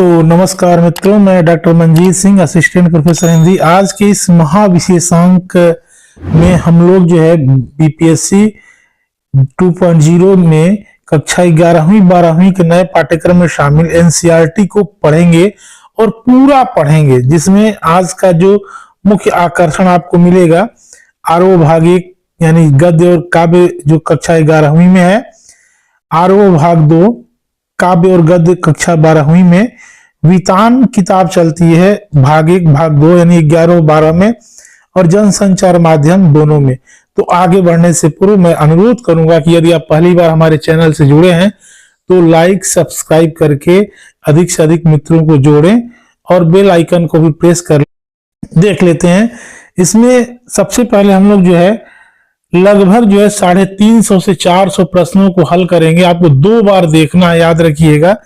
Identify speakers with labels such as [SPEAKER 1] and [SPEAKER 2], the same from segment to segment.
[SPEAKER 1] नमस्कार मित्रों, मैं doctor Manjeet Singh, assistant professor Hindi. आज के इस महाविशेषांक में हम लोग जो है बीपीएससी 2.0 में कक्षा 11वीं 12वीं के नए पाठ्यक्रम में शामिल एनसीईआरटी को पढ़ेंगे और पूरा पढ़ेंगे, जिसमें आज का जो मुख्य आकर्षण आपको मिलेगा आरोह भाग 1 यानी गद्य और काव्य जो कक्षा 11वीं में है, आरोह भाग 2 काव्य और गद्य कक्षा 12वीं में, वितान किताब चलती है भाग 1 भाग 2 यानी 11 और 12 में, और जनसंचार माध्यम दोनों में। तो आगे बढ़ने से पूर्व मैं अनुरोध करूंगा कि यदि आप पहली बार हमारे चैनल से जुड़े हैं तो लाइक सब्सक्राइब करके अधिक से अधिक मित्रों को जोड़ें और बेल आइकन को भी प्रेस कर देख लेते हैं। इसमें सबसे पहले हम लोग जो है लगभग जो है 350 से 400 प्रश्नों को हल करेंगे। आपको 2 बार देखना है, याद रखिएगा।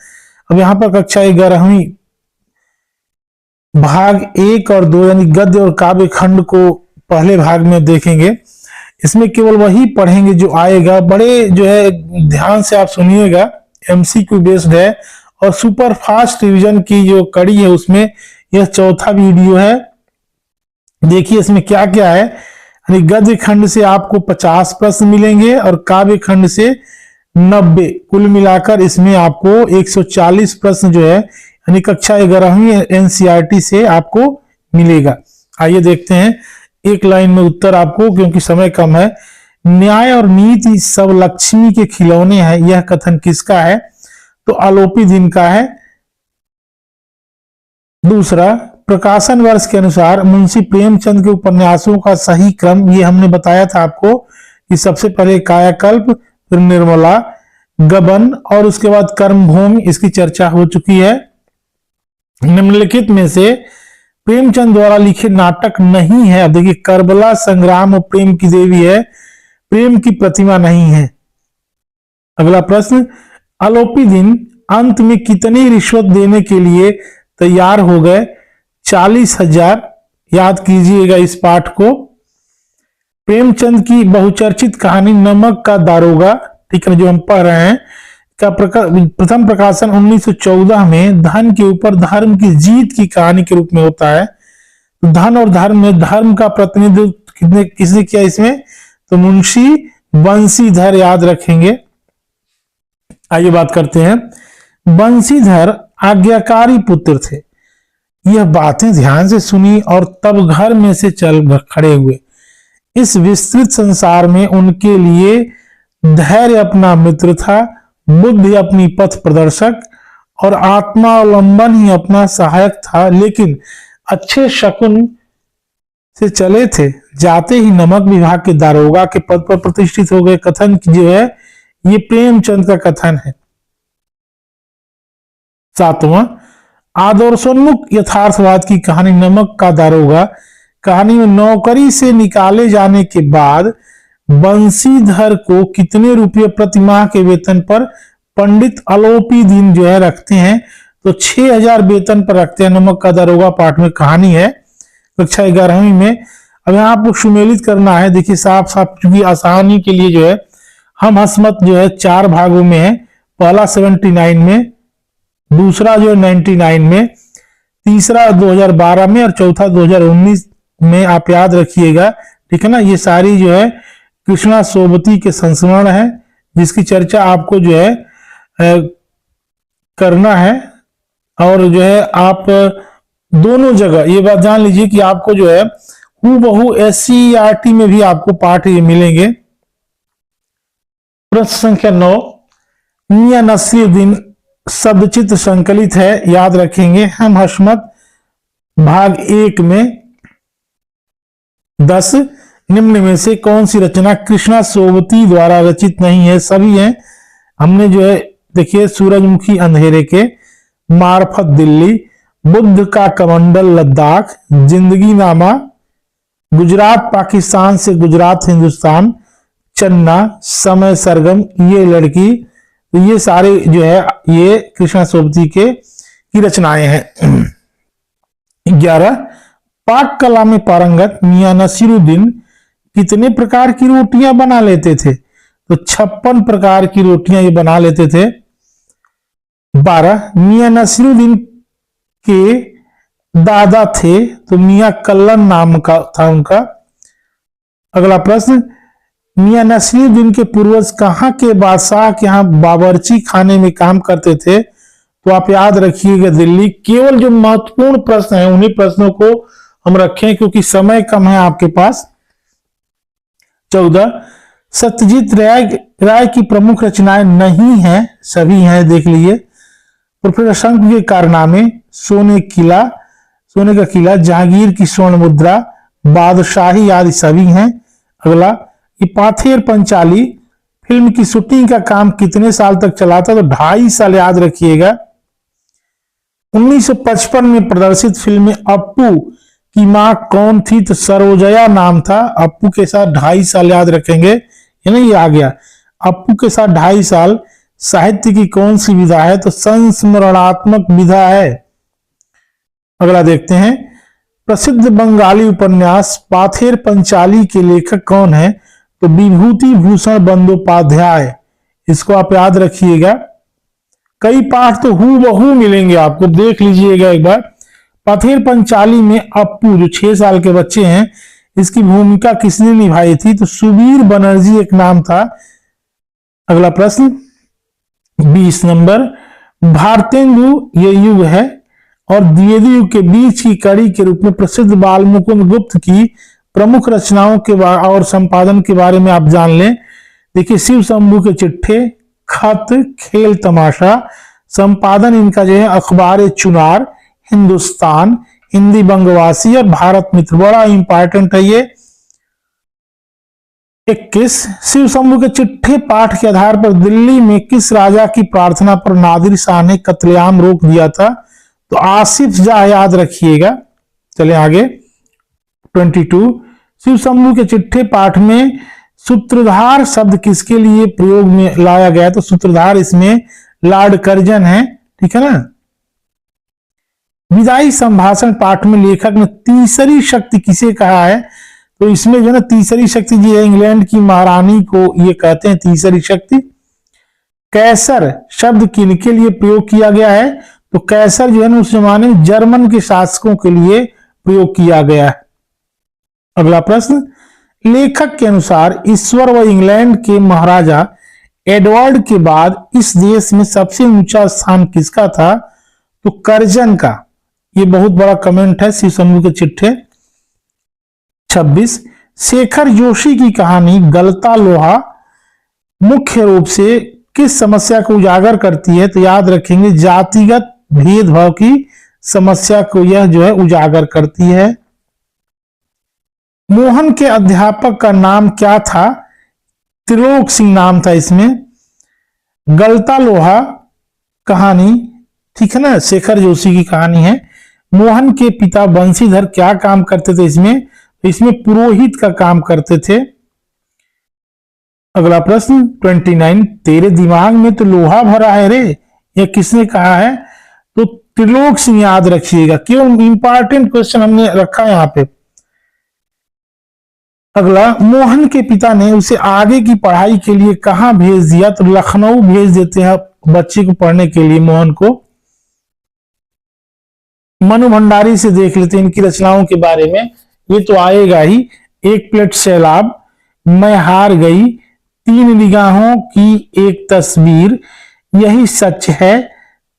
[SPEAKER 1] अब यहाँ पर कक्षा 11वीं भाग 1 और 2 यानी गद्य और काव्य खंड को पहले भाग में देखेंगे। इसमें केवल वही पढ़ेंगे जो आएगा। बड़े जो है ध्यान से आप सुनिएगा, एमसीक्यू बेस्ड है और सुपर फास्ट रिवीजन की जो कड़ी है उसमें यह चौथा वीडियो है। देखिए इसमें क्या क्या है। गद्य खंड से आपको 50 प्रश्न मिलेंगे और काव्य खंड से 90, कुल मिलाकर इसमें आपको 140 प्रश्न जो है यानी कक्षा 11वीं एनसीईआरटी से आपको मिलेगा। आइए देखते हैं एक लाइन में उत्तर आपको, क्योंकि समय कम है। न्याय और नीति सब लक्ष्मी के खिलौने हैं, यह कथन किसका है? तो आलोपी दिन का है। दूसरा, प्रकाशन वर्ष के अनुसार मुंशी प्रेमचंद के उपन्यासों का सही क्रम, ये हमने बताया था आपको कि सबसे पहले कायाकल्प, फिर निर्मला, गबन और उसके बाद कर्मभूमि, इसकी चर्चा हो चुकी है। निम्नलिखित में से प्रेमचंद द्वारा लिखे नाटक नहीं है। अब देखिए, करबला संग्राम और प्रेम की देवी है, प्रेम की प्रतिमा नहीं है। अगला प्रश्न, आलोपी दिन अंत में कितनी रिश्वत देने के लिए तैयार हो गए? 40,000। याद कीजिएगा इस पाठ को। प्रेमचंद की बहुचर्चित कहानी नमक का दारोगा, ठीक है, जो हम पढ़ रहे हैं, का प्रथम प्रकाशन 1914 में धन के ऊपर धर्म की जीत की कहानी के रूप में होता है। तो धन और धर्म में धर्म का प्रतिनिधित्व किसने किया इसमें? तो मुंशी बंसीधर, याद रखेंगे। आइए बात करते हैं। बंसीधर आज्ञाकारी पुत्र थे। यह बातें ध्यान से सुनी और तब घर में से चल खड़े हुए। इस विस्तृत संसार में उनके लिए धैर्य अपना मित्र था, बुद्धि अपनी पथ प्रदर्शक और आत्मावलंबन ही अपना सहायक था। लेकिन अच्छे शकुन से चले थे, जाते ही नमक विभाग के दारोगा के पद पर प्रतिष्ठित हो गए। कथन जो है ये प्रेमचंद का कथन है। 7वां, आदर्शोन्मुख यथार्थवाद की कहानी नमक का दारोगा। कहानी में नौकरी से निकाले जाने के बाद बंसीधर को कितने रुपये प्रतिमाह के वेतन पर पंडित आलोपी दिन जो है रखते हैं? तो 6,000 वेतन पर रखते हैं। नमक का दारोगा पाठ में कहानी है कक्षा 11वीं में। अब यहाँ आपको सुमेलित करना है। देखिए साफ साफ, क्योंकि आसानी के लिए जो है हम हसमत जो है 4 भागों में है। पहला 79 में, दूसरा जो है 99 में, तीसरा 2012 में और चौथा 2019 में। आप याद रखिएगा, ठीक है ना। ये सारी जो है कृष्णा सोबती के संस्मरण है, जिसकी चर्चा आपको जो है करना है। और जो है आप दोनों जगह ये बात जान लीजिए कि आपको जो है हूबहू एससीईआरटी में भी आपको पाठ ये मिलेंगे। प्रश्न संख्या 9, मियां नसीरुद्दीन शब्दचित्र संकलित है, याद रखेंगे। हम हशमत भाग 1 में 10, निम्न में से कौन सी रचना कृष्णा सोबती द्वारा रचित नहीं है? सभी हैं। हमने जो है देखिए सूरजमुखी अंधेरे के, मार्फत दिल्ली, बुद्ध का कमंडल लद्दाख, जिंदगी नामा, गुजरात पाकिस्तान से गुजरात हिंदुस्तान, चन्ना, समय सरगम, ये लड़की, तो ये सारे जो है ये कृष्णा सोबती की रचनाएं हैं। 11, पाक कला में पारंगत मियां नसीरुद्दीन कितने प्रकार की रोटियां बना लेते थे? तो 56 प्रकार की रोटियां ये बना लेते थे। 12, मियां नसीरुद्दीन के दादा थे, तो मियां कल्लन नाम का था उनका। अगला प्रश्न, मियां नसीरुद्दीन के पूर्वज कहाँ के बादशाह के यहाँ बावर्ची खाने में काम करते थे? तो आप याद रखिएगा दिल्ली। केवल जो महत्वपूर्ण प्रश्न है उन्हीं प्रश्नों को हम रखें क्योंकि समय कम है आपके पास। 14, सत्यजीत राय की प्रमुख रचनाएं नहीं हैं, सभी हैं, देख लीजिए। प्रोफेसर शंकु के कारनामे, सोने का किला, जहांगीर की स्वर्ण मुद्रा, बादशाही आदि सभी हैं। अगला, ये पाथेर पंचाली फिल्म की शूटिंग का काम कितने साल तक चला था? तो 2.5 साल, याद रखिएगा। 1955 में प्रदर्शित फिल्म में अप्पू की मां कौन थी? तो सरोजया नाम था। अप्पू के साथ 2.5 साल, याद रखेंगे, है ना, ये आ गया। अप्पू के साथ 2.5 साल। साहित्य की कौन सी विधा है? तो संस्मरणात्मक विधा है। अगला देखते हैं, प्रसिद्ध बंगाली उपन्यास पाथेर पंचाली के लेखक कौन है? तो विभूति भूषण बंदोपाध्याय। इसको आप याद रखिएगा। कई पाठ तो हूबहू मिलेंगे आपको, देख लीजिएगा एक बार। पाथेर पंचाली में अप्पू जो 6 साल के बच्चे हैं, इसकी भूमिका किसने निभाई थी? तो सुबीर बनर्जी एक नाम था। अगला प्रश्न 20 नंबर, भारतेंदु ये युग है और द्विवेदी युग के बीच की कड़ी के रूप में प्रसिद्ध बाल मुकुंद गुप्त की प्रमुख रचनाओं के और संपादन के बारे में आप जान लें। देखिए, शिव शंभू के चिट्ठे, खत, खेल तमाशा। संपादन इनका जो है अखबार चुनार, हिंदुस्तान, हिंदी बंगवासी और भारत मित्र, बड़ा इंपॉर्टेंट है ये। 21, शिव शंभू के चिट्ठे पाठ के आधार पर दिल्ली में किस राजा की प्रार्थना पर नादिर शाह ने कत्लेआम रोक दिया था? तो आसिफ जाह, याद रखिएगा। चले आगे। 22, शिव शंभू के चिट्ठे पाठ में सूत्रधार शब्द किसके लिए प्रयोग में लाया गया? तो सूत्रधार इसमें लॉर्ड कर्जन है, ठीक है ना। विदाई संभाषण पाठ में लेखक ने तीसरी शक्ति किसे कहा है? तो इसमें जो ना तीसरी शक्ति जी है, इंग्लैंड की महारानी को ये कहते हैं तीसरी शक्ति। कैसर शब्द किनके लिए प्रयोग किया गया है? तो कैसर जो है ना उस जमाने में जर्मन के शासकों के लिए प्रयोग किया गया है। अगला प्रश्न, लेखक के अनुसार ईश्वर व इंग्लैंड के महाराजा एडवर्ड के बाद इस देश में सबसे ऊंचा स्थान किसका था? तो कर्जन का। ये बहुत बड़ा कमेंट है शिव शंभू के चिट्ठे। 26, शेखर जोशी की कहानी गलता लोहा मुख्य रूप से किस समस्या को उजागर करती है? तो याद रखेंगे, जातिगत भेदभाव की समस्या को यह जो है उजागर करती है। मोहन के अध्यापक का नाम क्या था? त्रिलोक सिंह नाम था इसमें। गलता लोहा कहानी, ठीक है ना, शेखर जोशी की कहानी है। मोहन के पिता बंशीधर क्या काम करते थे इसमें पुरोहित का काम करते थे। अगला प्रश्न 29, तेरे दिमाग में तो लोहा भरा है रे, यह किसने कहा है? तो त्रिलोक सिंह, याद रखिएगा। क्यों इंपॉर्टेंट क्वेश्चन हमने रखा है यहां पे। अगला, मोहन के पिता ने उसे आगे की पढ़ाई के लिए कहां भेज दिया? तो लखनऊ भेज देते हैं बच्चे को पढ़ने के लिए, मोहन को। मनु भंडारी से देख लेते हैं इनकी रचनाओं के बारे में, ये तो आएगा ही। एक प्लेट सैलाब, मैं हार गई, 3 निगाहों की एक तस्वीर, यही सच है,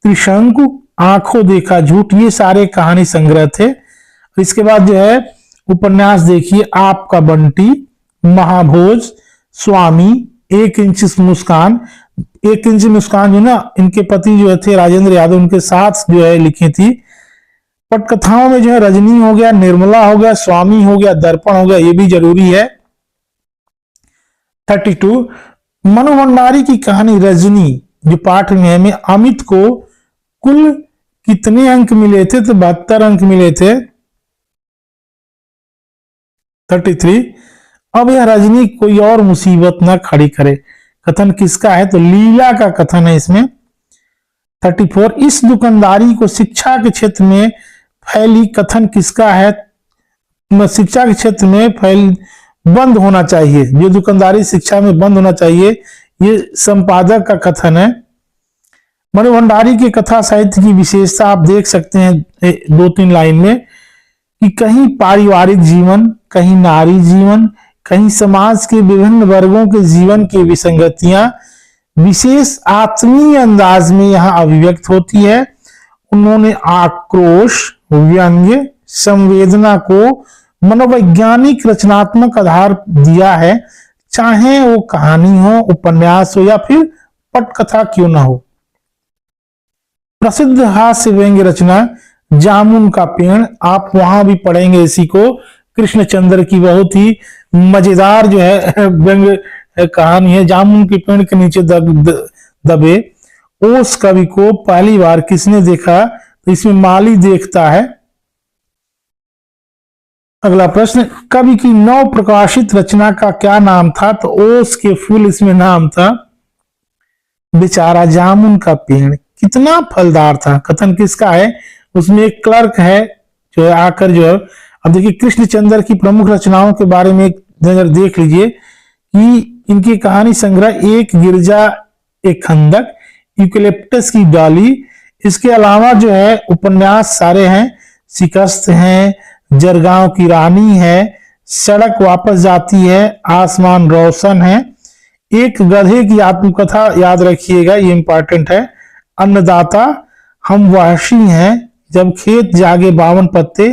[SPEAKER 1] त्रिशंकु, आंखों देखा झूठ, ये सारे कहानी संग्रह थे। इसके बाद जो है उपन्यास देखिए, आपका बंटी, महाभोज, स्वामी, 1 इंच मुस्कान। 1 इंच मुस्कान जो ना इनके पति जो थे राजेंद्र यादव, उनके साथ जो है लिखी थी। पटकथाओं में जो है रजनी हो गया, निर्मला हो गया, स्वामी हो गया, दर्पण हो गया, ये भी जरूरी है। 32, मनु भंडारी की कहानी रजनी जो पाठ में है में अमित को कुल कितने अंक मिले थे? तो 72 अंक मिले थे। 33, अब यह रजनी कोई और मुसीबत ना खड़ी करे, कथन किसका है? तो लीला का कथन है इसमें। 34, इस दुकानदारी को शिक्षा के क्षेत्र में फैली, कथन किसका है? शिक्षा के क्षेत्र में बंद होना चाहिए, जो दुकानदारी शिक्षा में बंद होना चाहिए, ये संपादक का कथन है। मनु भंडारी के कथा साहित्य की विशेषता आप देख सकते हैं 2-3 लाइन में कि कहीं पारिवारिक जीवन, कहीं नारी जीवन, कहीं समाज के विभिन्न वर्गों के जीवन की विसंगतियां विशेष आत्मीय अंदाज में यहाँ अभिव्यक्त होती है। उन्होंने आक्रोश, व्यंग्य, संवेदना को मनोवैज्ञानिक रचनात्मक आधार दिया है, चाहे वो कहानी हो, उपन्यास हो या फिर पटकथा क्यों न हो। प्रसिद्ध हास्य व्यंग्य रचना जामुन का पेड़, आप वहां भी पढ़ेंगे इसी को। कृष्णचंद्र की बहुत ही मजेदार जो है व्यंग्य कहानी है। जामुन के पेड़ के नीचे दबे ओस कवि को पहली बार किसने देखा, तो इसमें माली देखता है। अगला प्रश्न, कवि की नव प्रकाशित रचना का क्या नाम था, तो ओस के फूल इसमें नाम था। बेचारा जामुन का पेड़ कितना फलदार था, कथन किसका है, उसमें एक क्लर्क है जो है आकर जो है। अब देखिए कृष्णचंद्र की प्रमुख रचनाओं के बारे में एक नजर देख लीजिए कि इनकी कहानी संग्रह एक गिरजा, एक खंदक, यूकेलिप्टस की डाली, इसके अलावा जो है उपन्यास सारे हैं। शिकस्त हैं, जरगांव की रानी है, सड़क वापस जाती है, आसमान रोशन है, एक गधे की आत्मकथा याद रखिएगा, ये इंपॉर्टेंट है, अन्नदाता, हम वहशी हैं, जब खेत जागे 52 पत्ते,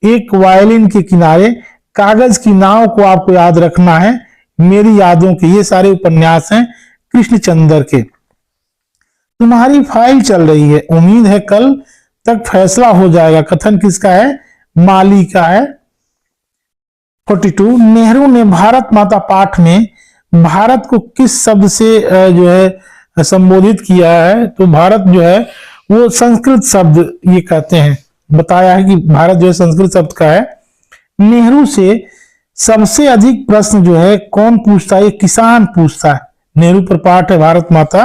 [SPEAKER 1] एक वायलिन के किनारे, कागज की नाव को आपको याद रखना है, मेरी यादों के, ये सारे उपन्यास हैं कृष्णचंद्र के। तुम्हारी फाइल चल रही है, उम्मीद है कल तक फैसला हो जाएगा, कथन किसका है, माली का है। 42, नेहरू ने भारत माता पाठ में भारत को किस शब्द से जो है संबोधित किया है, तो भारत जो है वो संस्कृत शब्द ये कहते हैं, बताया है कि भारत जो है संस्कृत शब्द का है। नेहरू से सबसे अधिक प्रश्न जो है कौन पूछता है, ये किसान पूछता है। नेहरू पर पाठ है भारत माता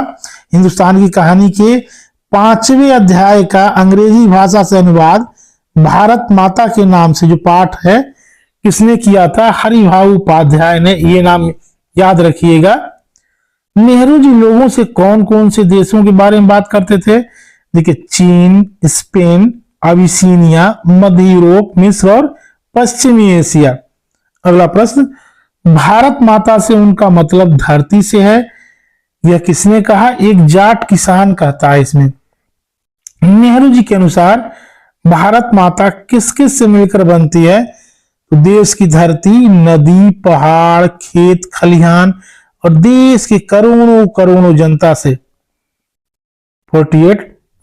[SPEAKER 1] हिंदुस्तान की कहानी के 5वें अध्याय का अंग्रेजी भाषा से अनुवाद भारत माता के नाम से जो पाठ है किसने किया था, हरिभाऊ उपाध्याय ने, ये नाम याद रखिएगा। नेहरू जी लोगों से कौन कौन से देशों के बारे में बात करते थे, देखिए चीन, स्पेन, अबिसीनिया, मध्य यूरोप, मिस्र और पश्चिमी एशिया। अगला प्रश्न, भारत माता से उनका मतलब धरती से है, यह किसने कहा, एक जाट किसान कहता है इसमें। नेहरू जी के अनुसार भारत माता किस किस से मिलकर बनती है, तो देश की धरती, नदी, पहाड़, खेत खलिहान और देश के करोड़ों करोड़ों जनता से। 48,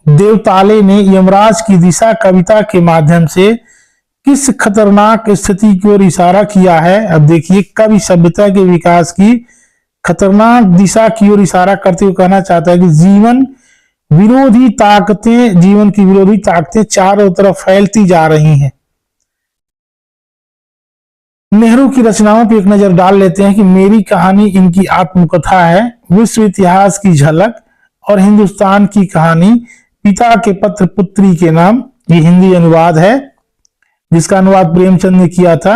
[SPEAKER 1] देवताले ने यमराज की दिशा कविता के माध्यम से किस खतरनाक स्थिति की ओर इशारा किया है। अब देखिए कवि सभ्यता के विकास की खतरनाक दिशा की ओर इशारा करते हुए कहना चाहता है कि जीवन की विरोधी ताकतें चारों तरफ फैलती जा रही हैं। नेहरू की रचनाओं पर एक नजर डाल लेते हैं कि मेरी कहानी इनकी आत्मकथा है, विश्व इतिहास की झलक और हिंदुस्तान की कहानी, पिता के पत्र पुत्री के नाम, ये हिंदी अनुवाद है जिसका अनुवाद प्रेमचंद ने किया था।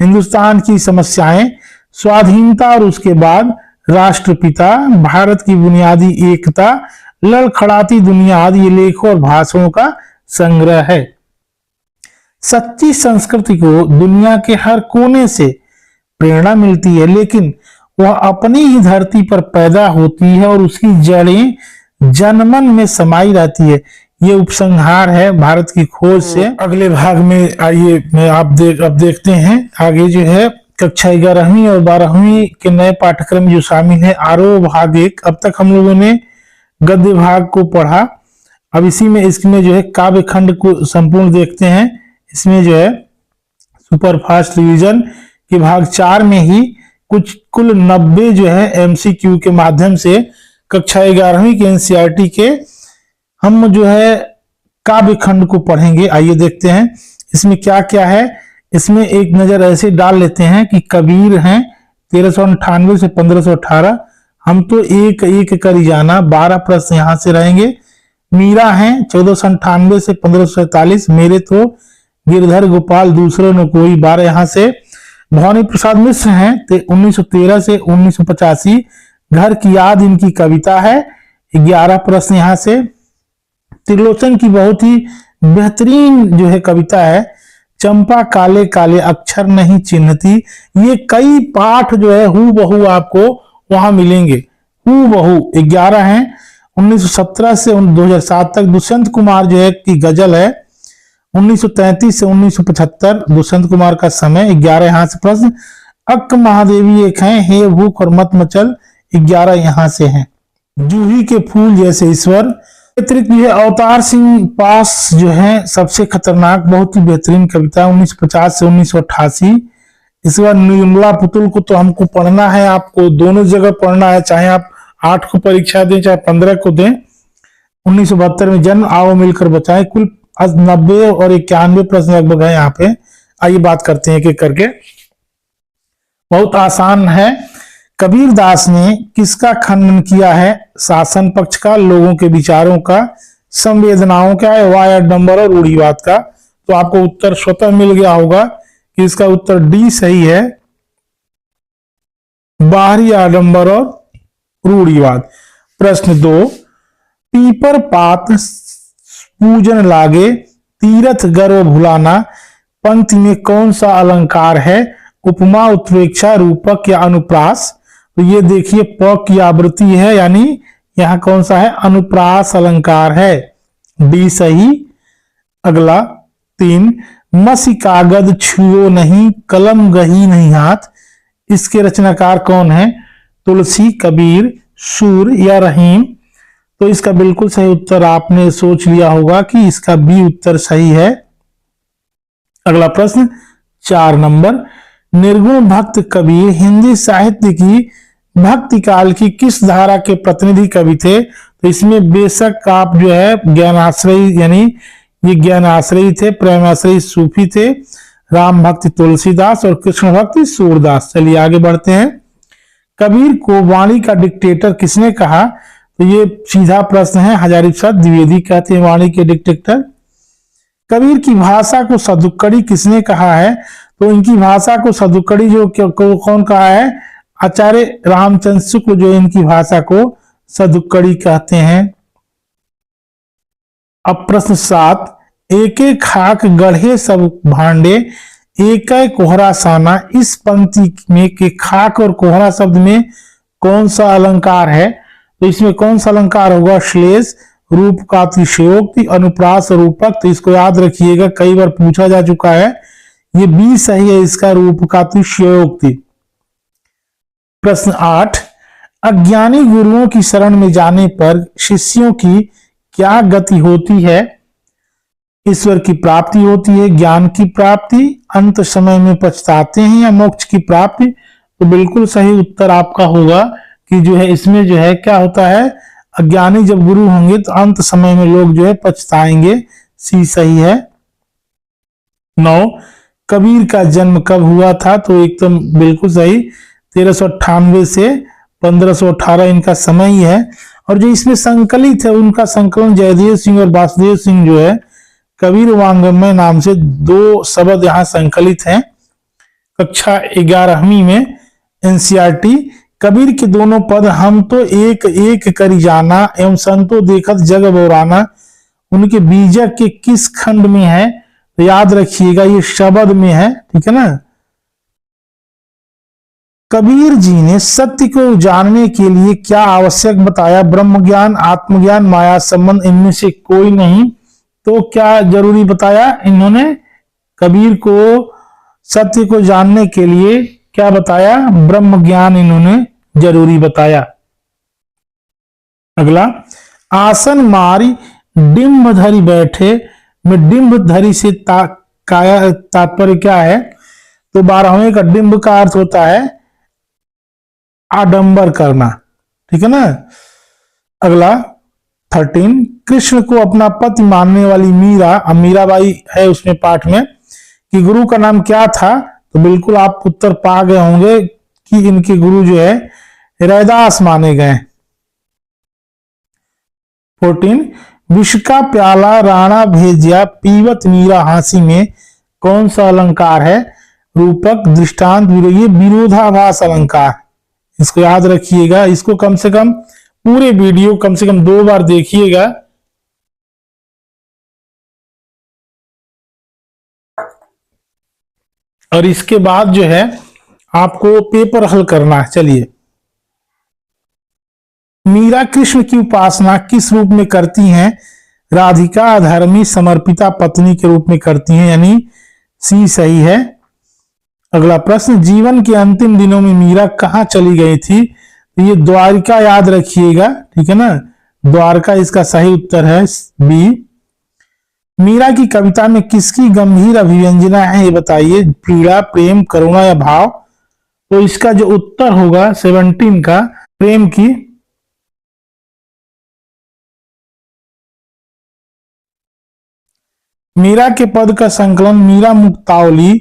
[SPEAKER 1] हिंदुस्तान की समस्याएं, स्वाधीनता और उसके बाद, राष्ट्रपिता, भारत की बुनियादी एकता, लड़खड़ाती दुनिया आदि ये लेखों और भाषणों का संग्रह है। सच्ची संस्कृति को दुनिया के हर कोने से प्रेरणा मिलती है, लेकिन वह अपनी ही धरती पर पैदा होती है और उसकी जड़ें जनमन में समाई रहती है। ये उपसंहार है भारत की खोज से। अगले भाग में आइए अब देखते हैं आगे जो है कक्षा 11वीं और 12वीं के नए पाठ्यक्रम जो शामिल है, आरोह भाग 1। अब तक हम लोगों ने गद्य भाग को पढ़ा, अब इसमें जो है काव्य खंड को संपूर्ण देखते हैं। इसमें जो है सुपरफास्ट रिवीजन के भाग 4 में ही कुल 90 जो है एमसीक्यू के माध्यम से कक्षा 11वीं के एनसीईआरटी के हम जो है काव्य खंड को पढ़ेंगे। आइए देखते हैं इसमें क्या क्या है। इसमें एक नजर ऐसे डाल लेते हैं कि कबीर हैं 1398 से 1518, हम तो एक एक कर ही जाना, 12 प्रश्न यहां से रहेंगे। मीरा हैं 1498 से 1547, मेरे तो गिरधर गोपाल दूसरों ने कोई, 12 यहां से। भवानी प्रसाद मिश्र हैं 1913 से 1985, घर की याद इनकी कविता है, 11 प्रश्न यहाँ से। त्रिलोचन की बहुत ही बेहतरीन जो है कविता है, चंपा काले काले अक्षर नहीं चिन्हती। ये कई पाठ जो है हू बहू आपको वहां मिलेंगे, हू बहू 11 हैं। 1917 से 2007 तक दुष्यंत कुमार जो है की गजल है। 1933 से 1975 दुष्यंत कुमार का समय। 11 यहाँ से प्रश्न। अक्क महादेवी एक है, हे भूख और मत मचल 11 यहाँ से हैं। जूही के फूल जैसे ईश्वर। अतिरिक्त जो है अवतार सिंह पास जो है सबसे खतरनाक, बहुत ही बेहतरीन कविता 1950 से 1988। इसके बाद निर्मला पुतुल को तो हमको पढ़ना है, आपको दोनों जगह पढ़ना है, चाहे आप 8 को परीक्षा दें चाहे 15 को दें। 1972 में जन्म, आओ मिलकर बचाएं। कुल 90 और 91 प्रश्न लगभग है यहाँ पे। आइए बात करते हैं एक एक करके। बहुत आसान है। कबीर दास ने किसका खंडन किया है? शासन पक्ष का, लोगों के विचारों का, संवेदनाओं का, वाय आडंबर और रूढ़िवाद का। तो आपको उत्तर स्वतः मिल गया होगा कि इसका उत्तर डी सही है, बाहरी आडंबर और रूढ़िवाद। प्रश्न 2, पीपर पात पूजन लागे तीरथ गर्व भुलाना पंक्ति में कौन सा अलंकार है? उपमा, उत्प्रेक्षा, रूपक या अनुप्रास? तो ये देखिए प की आवृत्ति है, यानी यहां कौन सा है? अनुप्रास अलंकार है, डी सही। अगला 3, मसी कागज छुओ नहीं कलम गही नहीं हाथ, इसके रचनाकार कौन है? तुलसी, कबीर, सूर या रहीम? तो इसका बिल्कुल सही उत्तर आपने सोच लिया होगा कि इसका बी उत्तर सही है। अगला प्रश्न 4 नंबर, निर्गुण भक्त कबीर हिंदी साहित्य की भक्ति काल की किस धारा के प्रतिनिधि कवि थे? तो इसमें बेशक आप जो है ज्ञानाश्रयी, यानी ये ज्ञानाश्रयी थे, प्रेमाश्रयी सूफी थे, राम भक्ति तुलसीदास और कृष्ण भक्ति सूरदास। चलिए आगे बढ़ते हैं। कबीर को वाणी का डिक्टेटर किसने कहा? तो ये सीधा प्रश्न है, हजारी प्रसाद द्विवेदी कहते हैं वाणी के डिक्टेटर। कबीर की भाषा को सदुक्कड़ी किसने कहा है? तो इनकी भाषा को सदुक्कड़ी जो कौन कहा है? आचार्य रामचंद्र शुक्ल जो इनकी भाषा को सदुक्कड़ी कहते हैं। अब प्रश्न 7, एक एक खाक गढ़े सब भांडे एक कोहरा साना, इस पंक्ति में के खाक और कोहरा शब्द में कौन सा अलंकार है? तो इसमें कौन सा अलंकार होगा? श्लेष, रूप का अतिशयोक्ति, अनुप्रास, रूपक। तो इसको याद रखिएगा, कई बार पूछा जा चुका है। ये बी सही है इसका, रूप का अतिशयोक्ति। प्रश्न 8, अज्ञानी गुरुओं की शरण में जाने पर शिष्यों की क्या गति होती है? ईश्वर की प्राप्ति होती है, ज्ञान की प्राप्ति, अंत समय में पछताते हैं या मोक्ष की प्राप्ति? तो बिल्कुल सही उत्तर आपका होगा कि जो है इसमें जो है क्या होता है, अज्ञानी जब गुरु होंगे तो अंत समय में लोग जो है पछताएंगे, सी सही है। 9, कबीर का जन्म कब हुआ था? तो एकदम बिल्कुल सही, 1398 से 1518 इनका समय ही है। और जो इसमें संकलित है उनका संकलन जयदेव सिंह और वासुदेव सिंह जो है कबीर वांग्मय नाम से 2 शब्द यहाँ संकलित हैं। कक्षा 11वीं में एनसीईआरटी। कबीर के दोनों पद हम तो एक एक करी जाना एवं संतो देखत जग बोराना, उनके बीजक के किस खंड में है? तो याद रखिएगा ये शब्द में है, ठीक है ना। कबीर जी ने सत्य को जानने के लिए क्या आवश्यक बताया? ब्रह्म ज्ञान, आत्मज्ञान, माया संबंध, इनमें से कोई नहीं। तो क्या जरूरी बताया इन्होंने? कबीर को सत्य को जानने के लिए क्या बताया? ब्रह्म ज्ञान इन्होंने जरूरी बताया। अगला, आसन मारी डिंब धरी बैठे में डिंब धरी से तात्पर्य क्या है? तो 12वें का डिंब का अर्थ होता है आडंबर करना, ठीक है ना। अगला 13, कृष्ण को अपना पति मानने वाली मीरा, अब मीराबाई है उसमें पाठ में, कि गुरु का नाम क्या था? तो बिल्कुल आप उत्तर पा गए होंगे कि इनके गुरु जो है रैदास माने गए। 14, विष का प्याला राणा भेजिया पीवत मीरा हांसी में कौन सा अलंकार है? रूपक, दृष्टांत, ये विरोधाभास अलंकार। इसको याद रखिएगा, इसको कम से कम पूरे वीडियो कम से कम 2 बार देखिएगा। और इसके बाद जो है आपको पेपर हल करना है। चलिए, मीरा कृष्ण की उपासना किस रूप में करती हैं? राधिका अधर्मी समर्पिता पत्नी के रूप में करती हैं, यानी सी सही है। अगला प्रश्न, जीवन के अंतिम दिनों में मीरा कहाँ चली गई थी? तो ये द्वारिका याद रखिएगा, ठीक है ना, द्वारका इसका सही उत्तर है बी। मीरा की कविता में किसकी गंभीर अभिव्यंजना है, ये बताइए, पीड़ा, प्रेम, करुणा या भाव? तो इसका जो उत्तर होगा 17 का, प्रेम की। मीरा के पद का संकलन मीरा मुक्तावली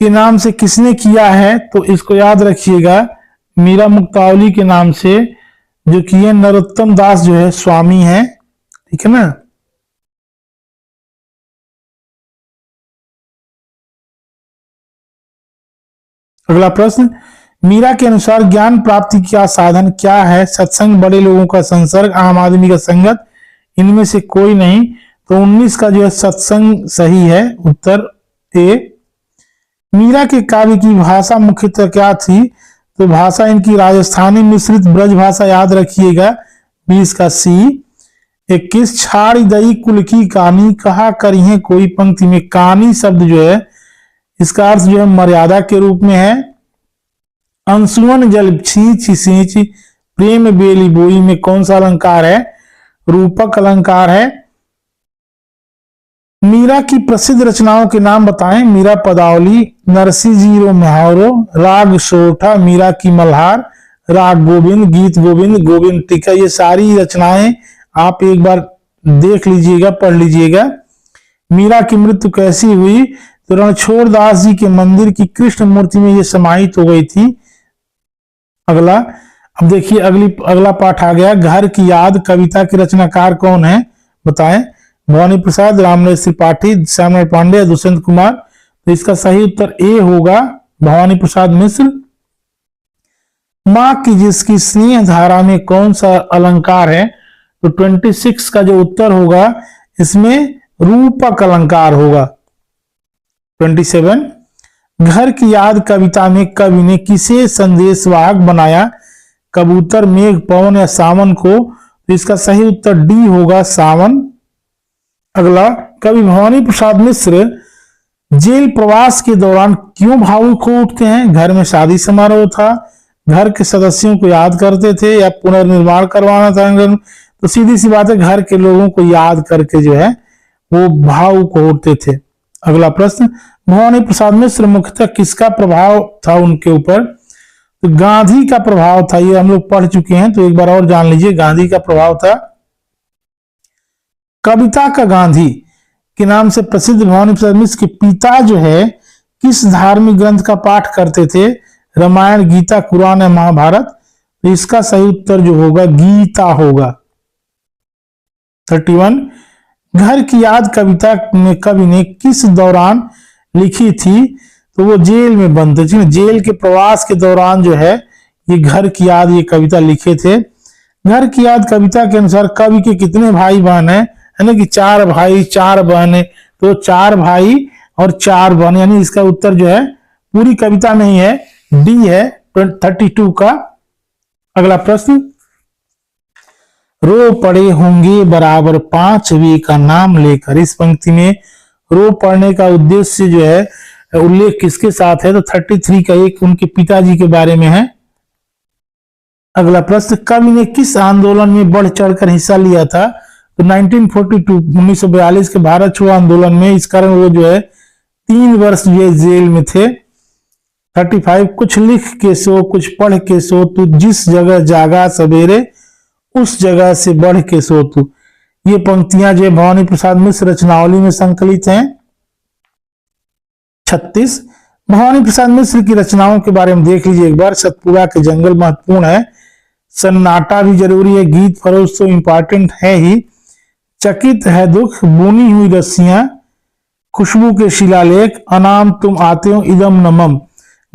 [SPEAKER 1] के नाम से किसने किया है? तो इसको याद रखिएगा, मीरा मुक्तावली के नाम से जो किए नरोत्तम दास जो है स्वामी है, ठीक है ना। अगला प्रश्न, मीरा के अनुसार ज्ञान प्राप्ति का साधन क्या है? सत्संग, बड़े लोगों का संसर्ग, आम आदमी का संगत, इनमें से कोई नहीं। तो 19 का जो है सत्संग सही है, उत्तर ए। मीरा के काव्य की भाषा मुख्यतः क्या थी? तो भाषा इनकी राजस्थानी मिश्रित ब्रज भाषा याद रखिएगा, 20 का सी। 21, छाड़ी दई कुल की कहानी कहा करी है कोई पंक्ति में? कहानी शब्द जो है इसका अर्थ जो है मर्यादा के रूप में है। अंशुवन जल छींच सींच प्रेम बेली बोई में कौन सा अलंकार है? रूपक अलंकार है। मीरा की प्रसिद्ध रचनाओं के नाम बताएं। मीरा पदावली, नरसी जीरो म्यारो, राग सोठा, मीरा की मल्हार, राग गोविंद, गीत गोविंद, गोविंद टीका, ये सारी रचनाएं आप एक बार देख लीजिएगा, पढ़ लीजिएगा। मीरा की मृत्यु कैसी हुई? तो रणछोड़ दास जी के मंदिर की कृष्ण मूर्ति में ये समाहित हो गई थी। अगला, अब देखिए अगला पाठ आ गया, घर की याद कविता के रचनाकार कौन है बताएं? भवानी प्रसाद, रामनरेश त्रिपाठी, श्यामलाल पांडे, दुष्यंत कुमार। तो इसका सही उत्तर ए होगा, भवानी प्रसाद मिश्र। मां की जिसकी स्नेह धारा में कौन सा अलंकार है? तो 26 का जो उत्तर होगा इसमें रूपक अलंकार होगा। 27, घर की याद कविता में कवि ने किसे संदेशवाहक बनाया? कबूतर, मेघ, पवन या सावन को? तो इसका सही उत्तर डी होगा, सावन। अगला, कवि भवानी प्रसाद मिश्र जेल प्रवास के दौरान क्यों भावुक हो उठते हैं? घर में शादी समारोह था, घर के सदस्यों को याद करते थे, या पुनर्निर्माण करवाना था? तो सीधी सी बात है, घर के लोगों को याद करके जो है वो भावुक हो उठते थे। अगला प्रश्न, भवानी प्रसाद मिश्र मुख्यतः किसका प्रभाव था उनके ऊपर? तो गांधी का प्रभाव था, ये हम लोग पढ़ चुके हैं, तो एक बार और जान लीजिए, गांधी का प्रभाव था। कविता का गांधी के नाम से प्रसिद्ध भवानी प्रसाद मिश्र के पिता जो है किस धार्मिक ग्रंथ का पाठ करते थे? रामायण, गीता, कुरान या महाभारत? तो इसका सही उत्तर जो होगा गीता होगा। 31, घर की याद कविता में कवि ने किस दौरान लिखी थी? तो वो जेल में बंद थे, जेल के प्रवास के दौरान जो है ये घर की याद ये कविता लिखे थे। घर की याद कविता के अनुसार कवि के कितने भाई बहन है ना, कि 4 भाई 4 बहन, तो 4 भाई और 4 बहन, यानी इसका उत्तर जो है पूरी कविता नहीं है, डी है 32 का। अगला प्रश्न, रो पड़े होंगे बराबर 5 वे का नाम लेकर? इस पंक्ति में रो पढ़ने का उद्देश्य जो है उल्लेख किसके साथ है? तो 33 का एक उनके पिताजी के बारे में है। अगला प्रश्न, कवि ने किस आंदोलन में बढ़ चढ़कर हिस्सा लिया था? तो 1942 के भारत छोड़ो आंदोलन में, इस कारण वो जो है 3 वर्ष ये जेल में थे। 35, कुछ लिख के सो कुछ पढ़ के सो, तू जिस जगह जागा सवेरे उस जगह से बढ़ के सो तू। ये पंक्तियां जो भवानी प्रसाद मिश्र रचनावली में संकलित हैं। 36, भवानी प्रसाद मिश्र की रचनाओं के बारे में देख लीजिए एक बार। सतपुड़ा के जंगल महत्वपूर्ण है, सन्नाटा भी जरूरी है, गीत फरोश तो इंपॉर्टेंट है ही, चकित है दुख, बुनी हुई रस्सियां, खुशबू के शिलालेख, अनाम तुम आते हो, इदम नमम।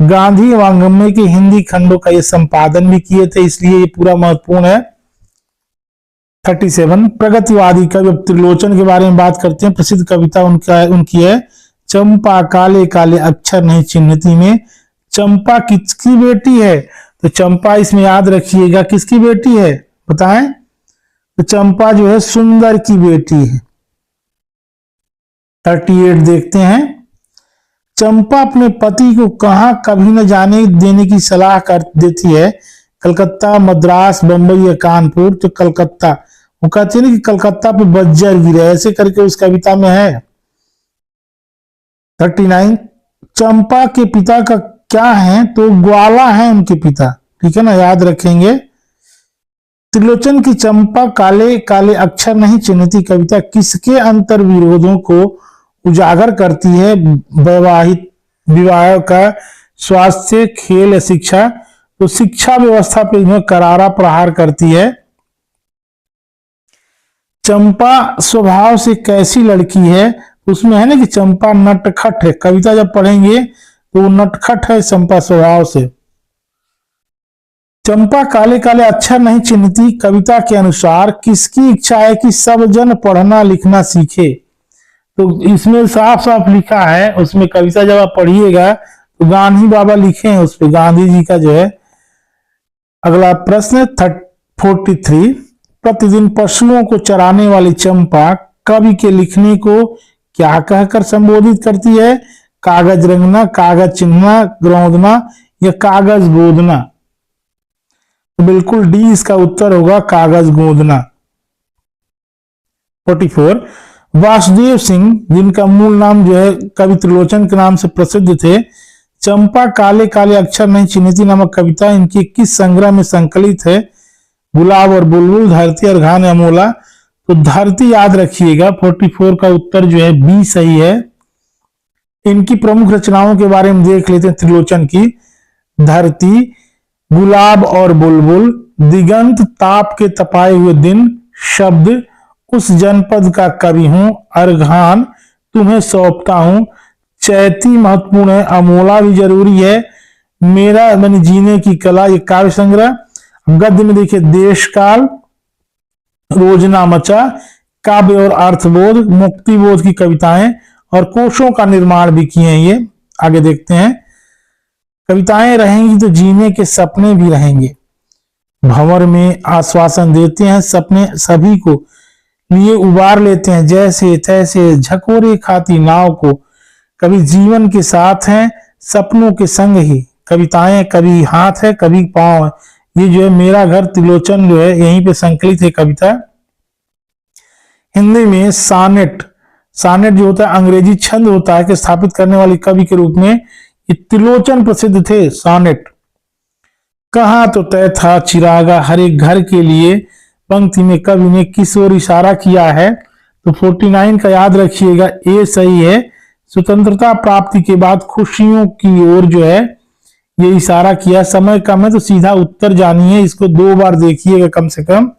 [SPEAKER 1] गांधी वाङ्मय के हिंदी खंडों का ये संपादन भी किए थे, इसलिए ये पूरा महत्वपूर्ण है। 37 प्रगतिवादी कवि। अब त्रिलोचन के बारे में बात करते हैं। प्रसिद्ध कविता उनकी है चंपा काले काले अक्षर नहीं चिन्हती में। चंपा किसकी बेटी है? तो चंपा इसमें याद रखिएगा किसकी बेटी है बताएं? तो चंपा जो है सुंदर की बेटी है। 38 देखते हैं। चंपा अपने पति को कहां कभी न जाने देने की सलाह कर देती है, कलकत्ता, मद्रास, बंबई या कानपुर। तो कलकत्ता, वो कहते हैं कि कलकत्ता पे बज्जर गिरे, ऐसे करके उस कविता में है। 39 चंपा के पिता का क्या है? तो ग्वाला है उनके पिता, ठीक है ना, याद रखेंगे। त्रिलोचन की चंपा काले काले अक्षर नहीं चिन्हती कविता किसके अंतर विरोधों को उजागर करती है? वैवाहिक विवाह का, स्वास्थ्य, खेल या शिक्षा। तो शिक्षा व्यवस्था पे इन्हें करारा प्रहार करती है। चंपा स्वभाव से कैसी लड़की है? उसमें है ना कि चंपा नटखट है। कविता जब पढ़ेंगे तो वो नटखट है चंपा स्वभाव से। चंपा काले काले अक्षर नहीं चिन्हती कविता के अनुसार किसकी इच्छा है कि सब जन पढ़ना लिखना सीखे? तो इसमें साफ साफ लिखा है, उसमें कविता जब आप पढ़िएगा तो गांधी बाबा लिखे हैं उस पर, गांधी जी का जो है। अगला प्रश्न 43 प्रतिदिन पशुओं को चराने वाली चंपा कवि के लिखने को क्या कहकर संबोधित करती है? कागज रंगना, कागज चिन्हना, रौंदना या कागज गोदना। तो बिल्कुल डी इसका उत्तर होगा, कागज गोदना। 44 वासुदेव सिंह, जिनका मूल नाम जो है कवि त्रिलोचन के नाम से प्रसिद्ध थे, चंपा काले काले अक्षर नहीं चिन्हती नामक कविता इनकी किस संग्रह में संकलित है? गुलाब और बुलबुल, धरती और घान अमोला। तो धरती याद रखिएगा। 44 का उत्तर जो है बी सही है। इनकी प्रमुख रचनाओं के बारे में देख लेते हैं त्रिलोचन की। धरती, गुलाब और बुलबुल, दिगंत, ताप के तपाए हुए दिन, शब्द, उस जनपद का कवि हूं, अर्घान, तुम्हें सौंपता हूं, चैती महत्वपूर्ण है, अमोला भी जरूरी है, मेरा मैंने जीने की कला, ये काव्य संग्रह। गद्य में देखिए देश काल, रोजना मचा, काव्य और अर्थबोध, मुक्ति बोध की कविताएं और कोशों का निर्माण भी किए हैं ये। आगे देखते हैं। कविताएं रहेंगी तो जीने के सपने भी रहेंगे। भंवर में आश्वासन देते हैं, सपने सभी को लिए उबार लेते हैं, जैसे तैसे झकोरे खाती नाव को। कभी जीवन के साथ हैं, सपनों के संग ही। कविताएं कभी हाथ है कभी पांव है। ये जो है मेरा घर त्रिलोचन जो है यहीं पे संकलित है कविता। हिंदी में सानेट, सानेट जो होता है अंग्रेजी छंद होता है कि स्थापित करने वाले कवि के रूप में ये त्रिलोचन प्रसिद्ध थे। सानेट। कहा तो तय था चिरागा हर एक घर के लिए, पंक्ति में कवि ने किस ओर इशारा किया है? तो 49 का याद रखिएगा, ए सही है। स्वतंत्रता प्राप्ति के बाद खुशियों की ओर जो है ये इशारा किया। समय कम है तो सीधा उत्तर जानिए, इसको 2 बार देखिएगा कम से कम।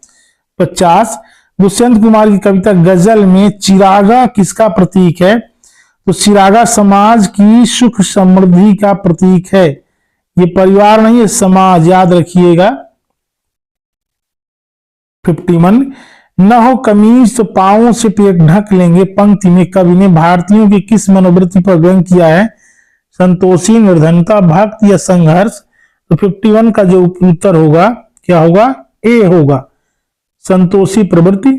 [SPEAKER 1] 50 दुष्यंत कुमार की कविता गजल में चिरागा किसका प्रतीक है? तो चिरागा समाज की सुख समृद्धि का प्रतीक है। ये परिवार नहीं है, समाज, याद रखिएगा। 51 न हो कमीज तो पांवों से पेट ढक लेंगे, पंक्ति में कवि ने भारतीयों की किस मनोवृत्ति पर व्यंग किया है? संतोषी, निर्धनता, भक्ति या संघर्ष। तो 51 का जो उत्तर होगा क्या होगा? ए होगा, संतोषी प्रवृत्ति।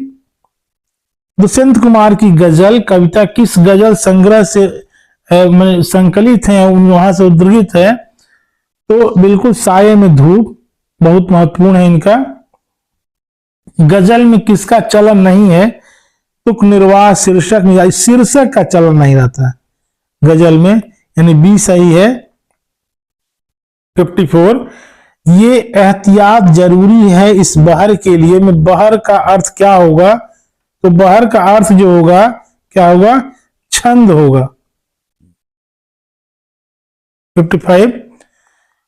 [SPEAKER 1] दुष्यंत कुमार की गजल कविता किस गजल संग्रह से संकलित है, वहां से उद्धृत है? तो बिल्कुल साये में धूप, बहुत महत्वपूर्ण है इनका। गजल में किसका चलन नहीं है? तुक निर्वाह शीर्षक में, शीर्षक का चलन नहीं रहता है गजल में, यानी बी सही है। 54 ये एहतियात जरूरी है इस बहर के लिए में बहर का अर्थ क्या होगा? तो बहर का अर्थ जो होगा क्या होगा? छंद होगा। 55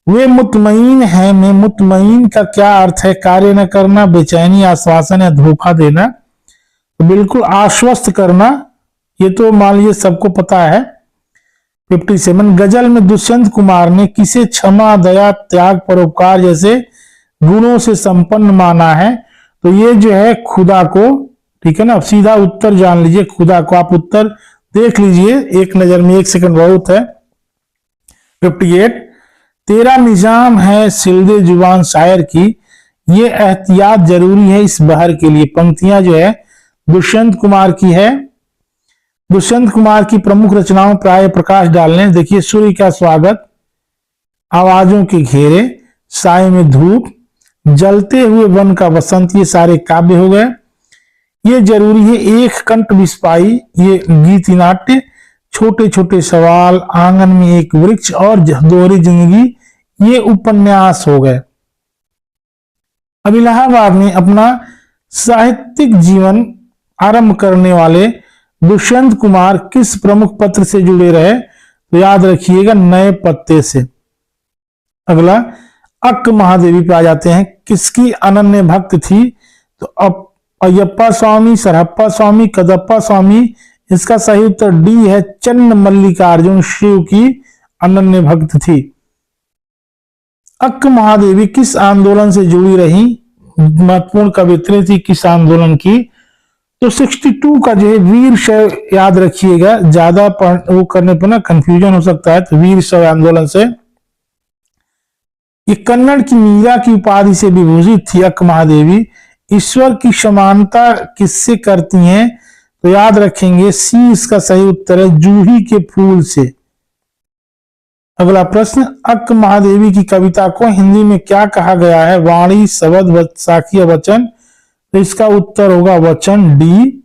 [SPEAKER 1] वे मुतमईन है में मुतमईन का क्या अर्थ है? कार्य न करना, बेचैनी, आश्वासन या धोखा देना। तो बिल्कुल आश्वस्त करना, ये तो मान लीजिए सबको पता है। 57 गजल में दुष्यंत कुमार ने किसे क्षमा, दया, त्याग, परोपकार जैसे गुणों से संपन्न माना है? तो ये जो है खुदा को, ठीक है ना। अब सीधा उत्तर जान लीजिए, खुदा को आप उत्तर देख लीजिए एक नजर में, 1 सेकंड बहुत है। 58 तेरा निजाम है सिलदे जुबान शायर की, ये एहतियात जरूरी है इस बहर के लिए। पंक्तियां जो है दुष्यंत कुमार की है। दुष्यंत कुमार की प्रमुख रचनाओं प्राय प्रकाश डालने, देखिए सूर्य का स्वागत, आवाजों के घेरे, साय में धूप, जलते हुए वन का बसंत, ये सारे काव्य हो गए। ये जरूरी है एक कंठ विस्पाई, ये गीति नाट्य, छोटे छोटे सवाल, आंगन में एक वृक्ष और दोहरी जिंदगी, ये उपन्यास हो गए। अब इलाहाबाद में अपना साहित्यिक जीवन आरंभ करने वाले दुष्यंत कुमार किस प्रमुख पत्र से जुड़े रहे? तो याद रखिएगा नए पत्ते से। अगला अक्क महादेवी पे आ जाते हैं, किसकी अनन्य भक्त थी? तो अब अयप्पा स्वामी, सरहप्पा स्वामी, कदप्पा स्वामी, इसका सही उत्तर डी है, चन्न मल्लिकार्जुन शिव की अनन्य भक्त थी। अक्क महादेवी किस आंदोलन से जुड़ी रही? महत्वपूर्ण कवित्री थी किस आंदोलन की? तो 62 का जो है वीर शैव, याद रखिएगा, ज्यादा वो करने पर ना कंफ्यूजन हो सकता है, तो वीर शैव आंदोलन से। ये कन्नड़ की मीरा की उपाधि से विभूषित थी अक्क महादेवी। ईश्वर की समानता किससे करती हैं? तो याद रखेंगे सी इसका सही उत्तर है, जूही के फूल से। अगला प्रश्न, अक्क महादेवी की कविता को हिंदी में क्या कहा गया है? वाणी, शब्द, साखी या वचन? तो इसका उत्तर होगा वचन, डी।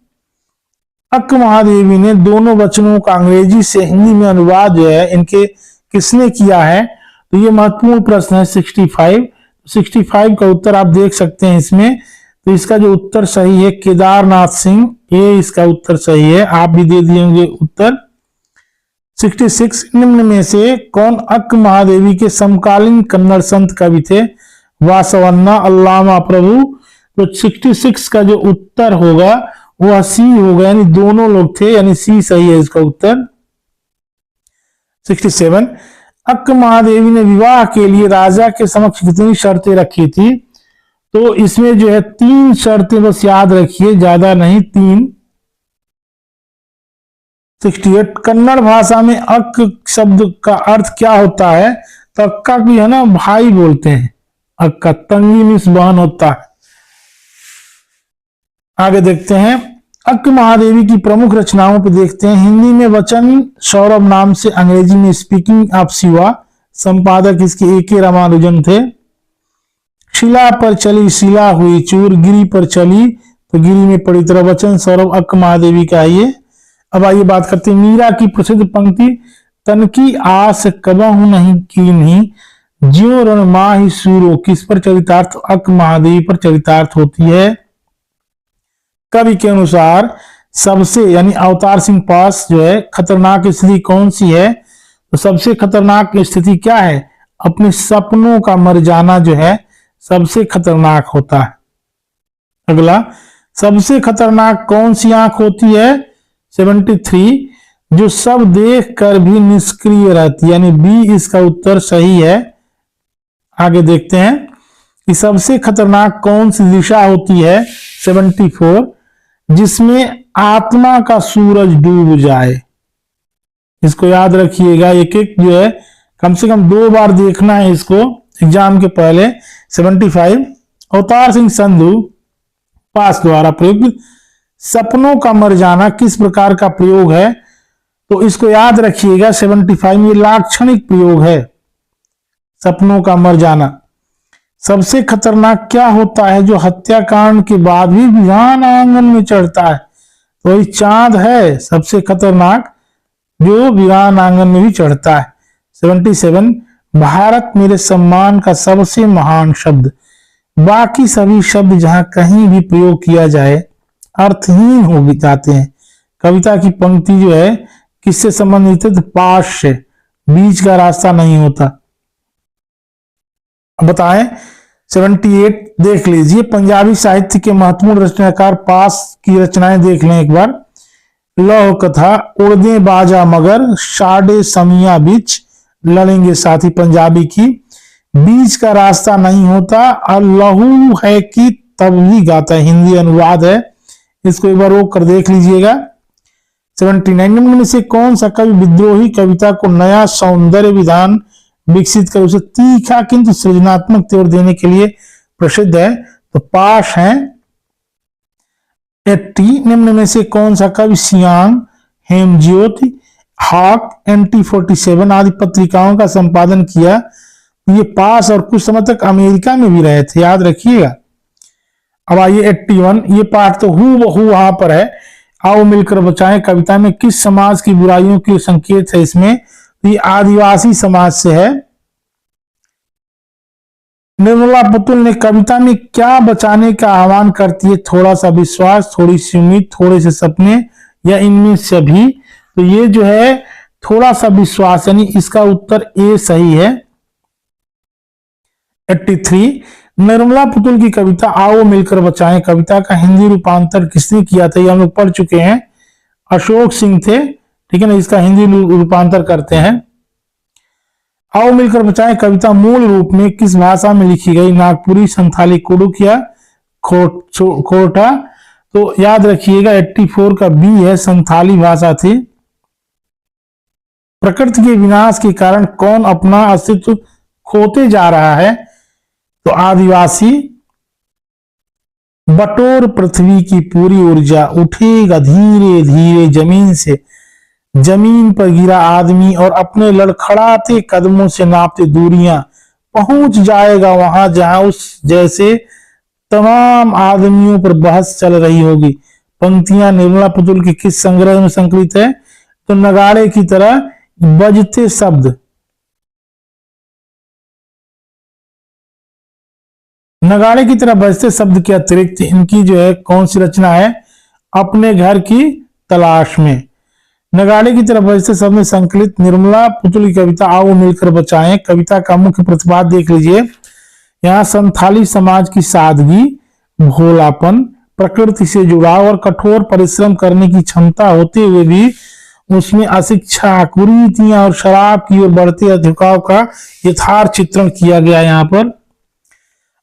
[SPEAKER 1] अक्क महादेवी ने दोनों वचनों का अंग्रेजी से हिंदी में अनुवाद जो है इनके किसने किया है? तो ये महत्वपूर्ण प्रश्न है। 65 का उत्तर आप देख सकते हैं इसमें। तो इसका जो उत्तर सही है केदारनाथ सिंह, ये इसका उत्तर सही है, आप भी दे दिए होंगे उत्तर। 66 निम्न में से कौन अक्क महादेवी के समकालीन कन्नड़ संत कवि थे? वासवन्ना, अल्लामा प्रभु। तो 66 का जो उत्तर होगा वह सी होगा, यानी दोनों लोग थे, यानी सी सही है इसका उत्तर। 67 अक्क महादेवी ने विवाह के लिए राजा के समक्ष कितनी शर्तें रखी थी? तो इसमें जो है 3 शर्तें बस याद रखिए, ज्यादा नहीं, 3। 68 कन्नड़ भाषा में अक्क शब्द का अर्थ क्या होता है? तो अक्का भी है ना भाई बोलते हैं, अक्का तंगी मिस बहन होता है। आगे देखते हैं, अक्क महादेवी की प्रमुख रचनाओं पे देखते हैं। हिंदी में वचन सौरभ नाम से, अंग्रेजी में स्पीकिंग ऑफ शिवा, संपादक इसके A.K. रामानुजन थे। शिला पर चली शिला हुई चूर, गिरी पर चली तो गिरी में पड़ी तरह, वचन सौरभ अक्क महादेवी का ये। अब आइए बात करते हैं मीरा की प्रसिद्ध पंक्ति, तन की आस कबहु नहीं कीन्ही, ज्यों रण माहि सूरो, किस पर चरितार्थ? अक्क महादेवी पर चरितार्थ होती है। कवि के अनुसार सबसे, यानी अवतार सिंह पास जो है, खतरनाक स्थिति कौन सी है? तो सबसे खतरनाक स्थिति क्या है? अपने सपनों का मर जाना जो है सबसे खतरनाक होता है। अगला, सबसे खतरनाक कौन सी आंख होती है? 73 जो सब देख कर भी निष्क्रिय रहती है, यानी बी इसका उत्तर सही है। आगे देखते हैं कि सबसे खतरनाक कौन सी दिशा होती है? 74 जिसमें आत्मा का सूरज डूब जाए। इसको याद रखिएगा, एक एक जो है कम से कम 2 बार देखना है इसको एग्जाम के पहले। 75 अवतार सिंह संधू पास द्वारा प्रयुक्त सपनों का मर जाना किस प्रकार का प्रयोग है? तो इसको याद रखिएगा, 75 में लाक्षणिक प्रयोग है, सपनों का मर जाना। सबसे खतरनाक क्या होता है जो हत्याकांड के बाद भी विधान आंगन में चढ़ता है? तो वही चांद है सबसे खतरनाक, जो विधान आंगन में भी चढ़ता है। 77 भारत मेरे सम्मान का सबसे महान शब्द, बाकी सभी शब्द जहां कहीं भी प्रयोग किया जाए अर्थहीन हो जाते हैं। कविता की पंक्ति जो है किससे संबंधित है? तो पाश से, बीच का रास्ता नहीं होता। बताएं 78 देख लीजिए, पंजाबी साहित्य के महत्वपूर्ण रचनाकार पास की रचनाएं देख लें एक बार। लौह कथा, उड़दे बाजा मगर, साडे समिया बीच, लड़ेंगे साथी पंजाबी की, बीच का रास्ता नहीं होता, और लहू है कि तब भी गाता है, हिंदी अनुवाद है। इसको एक बार रोक कर देख लीजिएगा। 79 नंबर में से कौन सा कवि विद्रोही कविता को नया सौंदर्य विधान विकसित कर उसे तीखा किंतु सृजनात्मक तेवर देने के लिए प्रसिद्ध है? तो पाश है। 80 निम्न में से कौन सा कवि सियांग, हेमज्योति, हॉक, NT47 आदि पत्रिकाओं का संपादन किया? ये पास और कुछ समय तक अमेरिका में भी रहे थे, याद रखिएगा। अब आइए 81, ये पाठ तो हूबहू वहां पर है। आओ मिलकर बचाएं कविता में किस समाज की बुराइयों के संकेत है इसमें? तो ये आदिवासी समाज से है। निर्मला पुतुल ने कविता में क्या बचाने का आह्वान करती है? थोड़ा सा विश्वास, थोड़ी सी उम्मीद, थोड़े से सपने, या इनमें से भी? तो ये जो है थोड़ा सा विश्वास, यानी इसका उत्तर ए सही है। 83, निर्मला पुतुल की कविता आओ मिलकर बचाएं कविता का हिंदी रूपांतर किसने किया था? ये हम लोग पढ़ चुके हैं, अशोक सिंह थे, ठीक है ना। इसका हिंदी रूपांतर करते हैं। आओ मिलकर बचाएं कविता मूल रूप में किस भाषा में लिखी गई? नागपुरी, संथाली, कुडुक या खोरठा? तो याद रखिएगा 84 का बी है, संथाली भाषा थी। प्रकृति के विनाश के कारण कौन अपना अस्तित्व खोते जा रहा है? तो आदिवासी। बटोर पृथ्वी की पूरी ऊर्जा, उठेगा धीरे धीरे जमीन से, जमीन पर गिरा आदमी और अपने लड़खड़ाते कदमों से नापते दूरियां पहुंच जाएगा वहां जहां उस जैसे तमाम आदमियों पर बहस चल रही होगी। पंक्तियां निर्मला पुतुल के किस संग्रह में संकलित है? तो नगाड़े की तरह बजते शब्द। नगाड़े की तरह बजते शब्द के अतिरिक्त इनकी जो है कौन सी रचना है? अपने घर की तलाश में। नगाड़े की तरह बजते शब्द में संकलित निर्मला पुतुल की कविता आओ मिलकर बचाएं कविता का मुख्य प्रतिपाद देख लीजिए। यहाँ संथाली समाज की सादगी, भोलापन, प्रकृति से जुड़ाव और कठोर परिश्रम करने की क्षमता होते हुए भी उसमें अशिक्षा, कुरीतियां और शराब की ओर बढ़ते झुकाव का यथार्थ चित्रण किया गया यहाँ पर।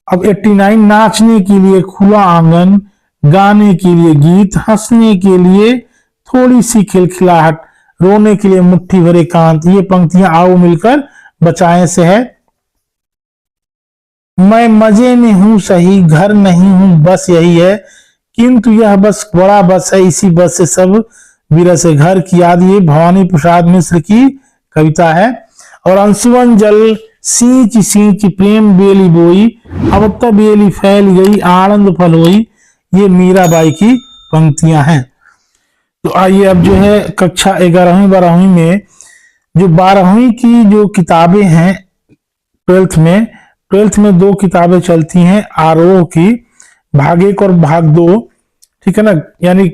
[SPEAKER 1] अब 89, नाचने के लिए खुला आंगन, गाने के लिए गीत, हंसने के लिए थोड़ी सी खिलखिलाहट, रोने के लिए मुट्ठी भर एकांत। ये पंक्तियां आओ मिलकर बचाएं से है। मैं मजे में हूं सही, घर नहीं हूं, बस यही है, किंतु यह बस बड़ा बस है, इसी बस से सब विरस है। घर की याद, ये भवानी प्रसाद मिश्र की कविता है। और अंशुवन जल सींच सींच प्रेम बेली बोई, अब तब बेली फैल गई आनंद फल होई, ये मीराबाई की पंक्तियां हैं। तो आइए अब जो है कक्षा 11वीं 12वीं में जो 12वीं की जो किताबें हैं, 12th में 2 किताबें चलती हैं आरोह की, भाग 1 और भाग 2, ठीक है ना। यानी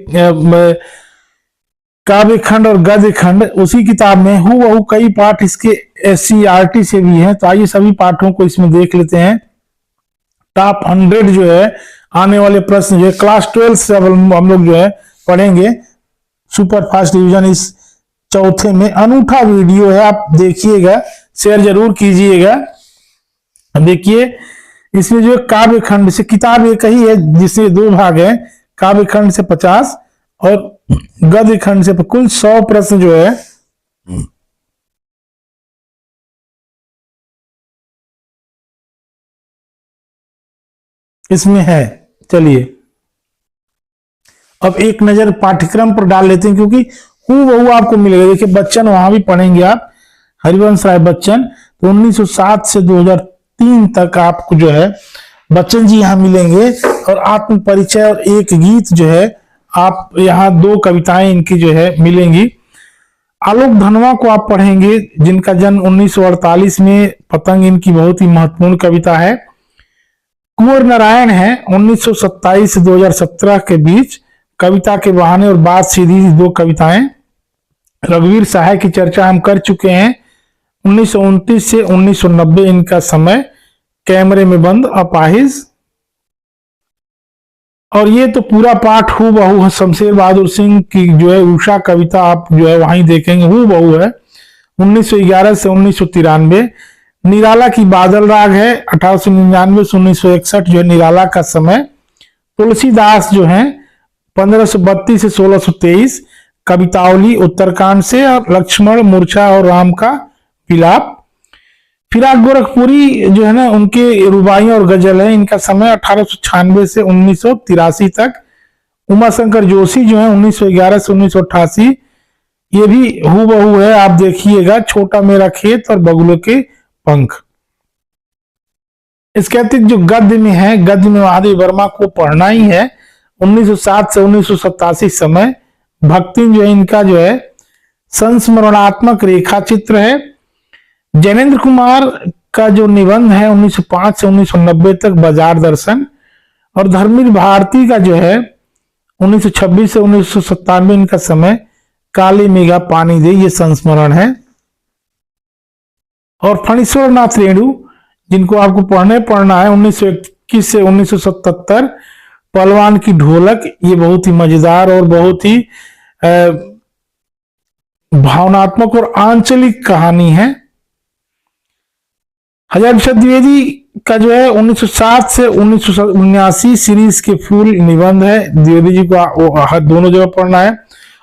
[SPEAKER 1] काव्य खंड और गद्य खंड। उसी किताब में हूबहू कई पाठ इसके SCERT से भी हैं। तो आइए सभी पाठों को इसमें देख लेते हैं। टॉप 100 जो है आने वाले प्रश्न जो है क्लास 12 से हम लोग जो है पढ़ेंगे। सुपर फास्ट डिवीजन इस चौथे में अनूठा वीडियो है, आप देखिएगा, शेयर जरूर कीजिएगा। देखिए इसमें जो काव्य खंड से, किताब एक ही है जिसमें 2 भाग है, काव्य खंड से 50 और गद्य खंड से कुल 100 प्रश्न जो है इसमें है। चलिए अब एक नजर पाठ्यक्रम पर डाल लेते हैं, क्योंकि हूबहू आपको मिलेगा। देखिए बच्चन वहां भी पढ़ेंगे आप, हरिवंश राय बच्चन। तो 1907 से 2003 तक आपको जो है बच्चन जी यहाँ मिलेंगे। और आत्म परिचय और एक गीत जो है आप यहाँ 2 कविताएं इनकी जो है मिलेंगी। आलोक धनवा को आप पढ़ेंगे, जिनका जन्म 1948 में, पतंग इनकी बहुत ही महत्वपूर्ण कविता है। कुंवर नारायण है 1927 से 2017 के बीच, कविता के बहाने और बात सीधी 2 कविताएं। रघुवीर सहाय की चर्चा हम कर चुके हैं, 1929 से 1990 इनका समय, कैमरे में बंद, अपाहिज। और ये तो पूरा पाठ हूबहू शमशेर बहादुर सिंह की जो है उषा कविता आप जो है वहीं देखेंगे, हूबहू है। 1911 से 1993। निराला की बादल राग है 1899 से 1961 जो है निराला का समय। तुलसीदास जो है 1532 से 1623 कवितावली उत्तरकांड से, और लक्ष्मण मूर्छा और राम का विलाप। फिराक गोरखपुरी जो है ना उनके रुबाई और गजल है, इनका समय 1896 से 1983 तक। उमाशंकर जोशी जो है 1911 से 1988, ये भी हूबहू है, आप देखिएगा, छोटा मेरा खेत और बगुलों के पंख। इसके अतिरिक्त जो गद्य में है, गद्य में महादेव वर्मा को पढ़ना ही है। 1907 से 1987 समय। भक्ति जो है इनका जो है संस्मरणात्मक रेखा चित्र है। जैनेन्द्र कुमार का जो निबंध है 1905 से 1990 तक बाजार दर्शन। और धर्मवीर भारती का जो है 1926 से 1997 इनका समय काली मेघा पानी दे, ये संस्मरण है। और फणीश्वर नाथ रेणु जिनको आपको पढ़ना है 1921 से 1977 पहलवान की ढोलक, ये बहुत ही मजेदार और बहुत ही भावनात्मक और आंचलिक कहानी है। हजार प्रसाद द्विवेदी का जो है 1907 से 1979 सीरीज के फूल निबंध है। द्विवेदी जी को दोनों जगह पढ़ना है।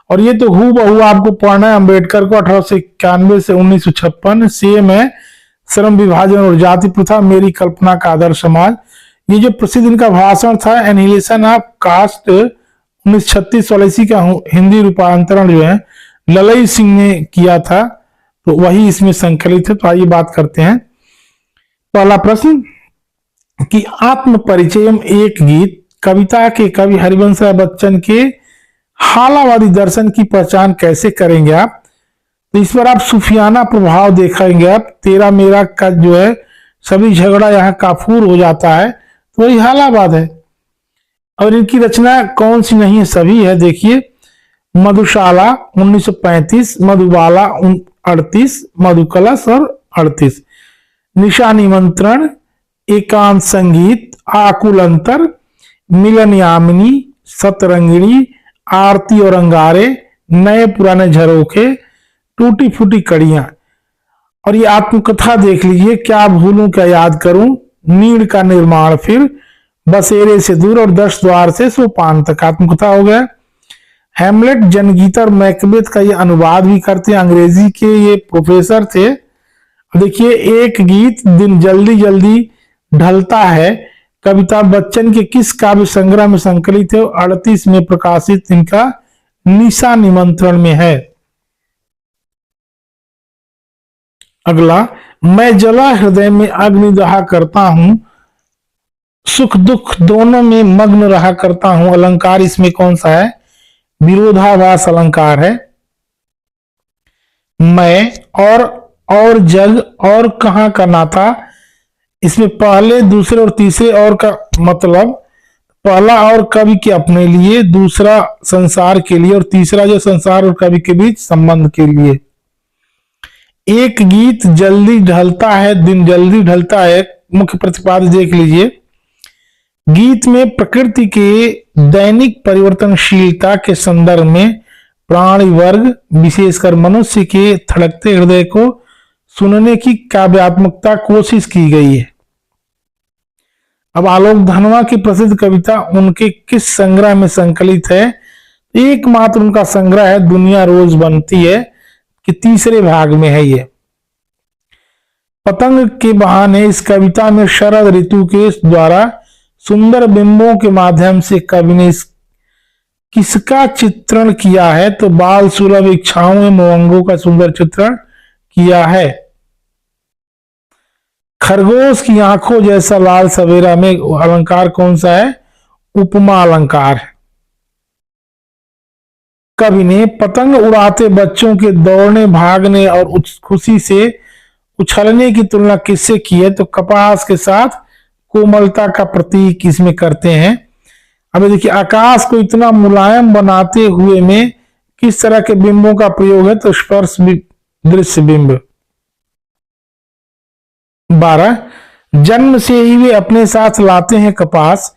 [SPEAKER 1] और ये तो हूबहू आपको पढ़ना है अम्बेडकर को 1891 से 1956। सेम है श्रम विभाजन और जाति प्रथा, मेरी कल्पना का आदर्श समाज। ये जो प्रसिद्ध इनका भाषण था एनिहिलेशन ऑफ कास्ट 1936 वाला, इसी का हिंदी रूपांतरण जो है ललई सिंह ने किया था, तो वही इसमें संकलित है। तो आइए बात करते हैं। पहला प्रश्न कि आत्म परिचयम एक गीत कविता के कवि हरिवंश राय बच्चन के हालावादी दर्शन की पहचान कैसे करेंगे आप? तो इस पर आप सूफियाना प्रभाव देखेंगे आप। तेरा मेरा का जो है सभी झगड़ा यहाँ काफूर हो जाता है, तो वही हालावाद है। और इनकी रचना कौन सी नहीं है, सभी है। देखिए मधुशाला 1935, मधुबाला 38, मधुकलश और 38, निशा निमंत्रण, एकांत संगीत, आकुल अंतर, मिलन यामिनी, सतरंगिणी, आरती और अंगारे, नए पुराने झरोखे, टूटी फूटी कड़ियां। और ये आत्मकथा देख लीजिए, क्या भूलूं क्या याद करूं, नीड़ का निर्माण, फिर बसेरे से दूर और 10 द्वार से सोपान तक, आत्मकथा हो गया। हैमलेट, जनगीता और मैकबेथ का ये अनुवाद भी करते हैं, अंग्रेजी के ये प्रोफेसर थे। देखिए एक गीत दिन जल्दी जल्दी ढलता है कविता बच्चन के किस काव्य संग्रह में संकलित है? 38 में प्रकाशित इनका निशा निमंत्रण में है। अगला, मैं जला हृदय में अग्निदाह करता हूं, सुख दुख दोनों में मग्न रहा करता हूं। अलंकार इसमें कौन सा है? विरोधाभास अलंकार है। मैं और जग और कहां का नाता, इसमें पहले दूसरे और तीसरे और का मतलब, पहला और कवि के अपने लिए, दूसरा संसार के लिए, और तीसरा जो संसार और कवि के बीच संबंध के लिए। एक गीत जल्दी ढलता है, दिन जल्दी ढलता है, मुख्य प्रतिपाद्य देख लीजिए। गीत में प्रकृति के दैनिक परिवर्तनशीलता के संदर्भ में प्राणी वर्ग विशेषकर मनुष्य के धड़कते हृदय को सुनने की काव्यात्मकता कोशिश की गई है। अब आलोक धनवा की प्रसिद्ध कविता उनके किस संग्रह में संकलित है? एकमात्र उनका संग्रह है दुनिया रोज बनती है, कि तीसरे भाग में है ये। पतंग के बहाने इस कविता में शरद ऋतु के द्वारा सुंदर बिंबों के माध्यम से कवि ने किसका चित्रण किया है? तो बाल सुलभ इच्छाओं में मोहंगों का सुंदर चित्रण किया है। खरगोश की आंखों जैसा लाल सवेरा में अलंकार कौन सा है? उपमा अलंकार है। कवि ने पतंग उड़ाते बच्चों के दौड़ने भागने और खुशी से उछलने की तुलना किससे की है? तो कपास के साथ कोमलता का प्रतीक इसमें करते हैं। अब देखिए आकाश को इतना मुलायम बनाते हुए में किस तरह के बिंबों का प्रयोग है? तो स्पर्श दृश्य बिंब। 12, जन्म से ही वे अपने साथ लाते हैं कपास,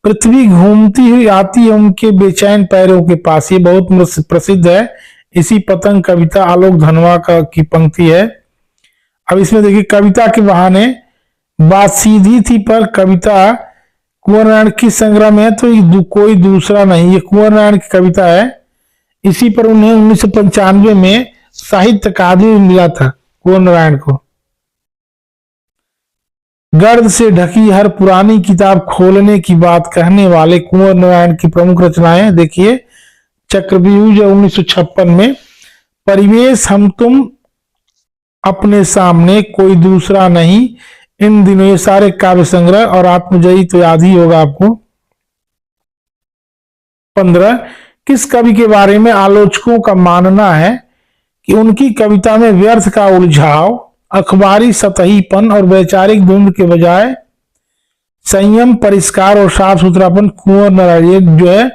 [SPEAKER 1] पृथ्वी घूमती हुई आती है उनके बेचैन पैरों के पास, ये बहुत प्रसिद्ध है। इसी पतंग कविता आलोक धनवा की पंक्ति है। अब इसमें देखिए, कविता के बहाने बात सीधी थी पर कविता कुंवर नारायण किस संग्रह में है, तो ये कोई दूसरा नहीं, ये कुंवर नारायण की कविता है। इसी पर उन्हें 1995 में साहित्य अकादमी मिला था कुंवर नारायण को। गर्द से ढकी हर पुरानी किताब खोलने की बात कहने वाले कुंवर नारायण की प्रमुख रचनाएं देखिए, चक्रव्यूह 1956 में, परिवेश हम तुम अपने सामने कोई दूसरा नहीं, इन दिनों ये सारे काव्य संग्रह, और आत्मजयी तो याद ही होगा आपको। 15, किस कवि के बारे में आलोचकों का मानना है कि उनकी कविता में व्यर्थ का उलझाव, अखबारी सतहीपन और वैचारिक धुंध के बजाय संयम, परिष्कार और साफ सुथरापन कुंवर नारायण जो है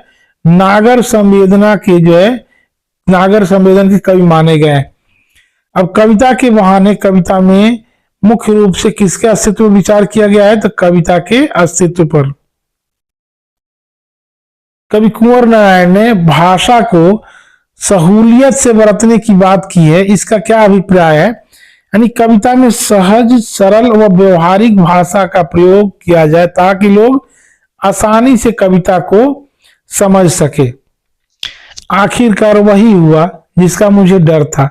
[SPEAKER 1] नागर संवेदना के नागर संवेदन के कवि माने गए। अब कविता के बहाने कविता में मुख्य रूप से किसके अस्तित्व पर विचार किया गया है, तो कविता के अस्तित्व पर। कवि कुंवर नारायण ने भाषा को सहूलियत से बरतने की बात की है। इसका क्या अभिप्राय है, यानी कविता में सहज, सरल व व्यवहारिक भाषा का प्रयोग किया जाए ताकि लोग आसानी से कविता को समझ सके। आखिरकार वही हुआ जिसका मुझे डर था,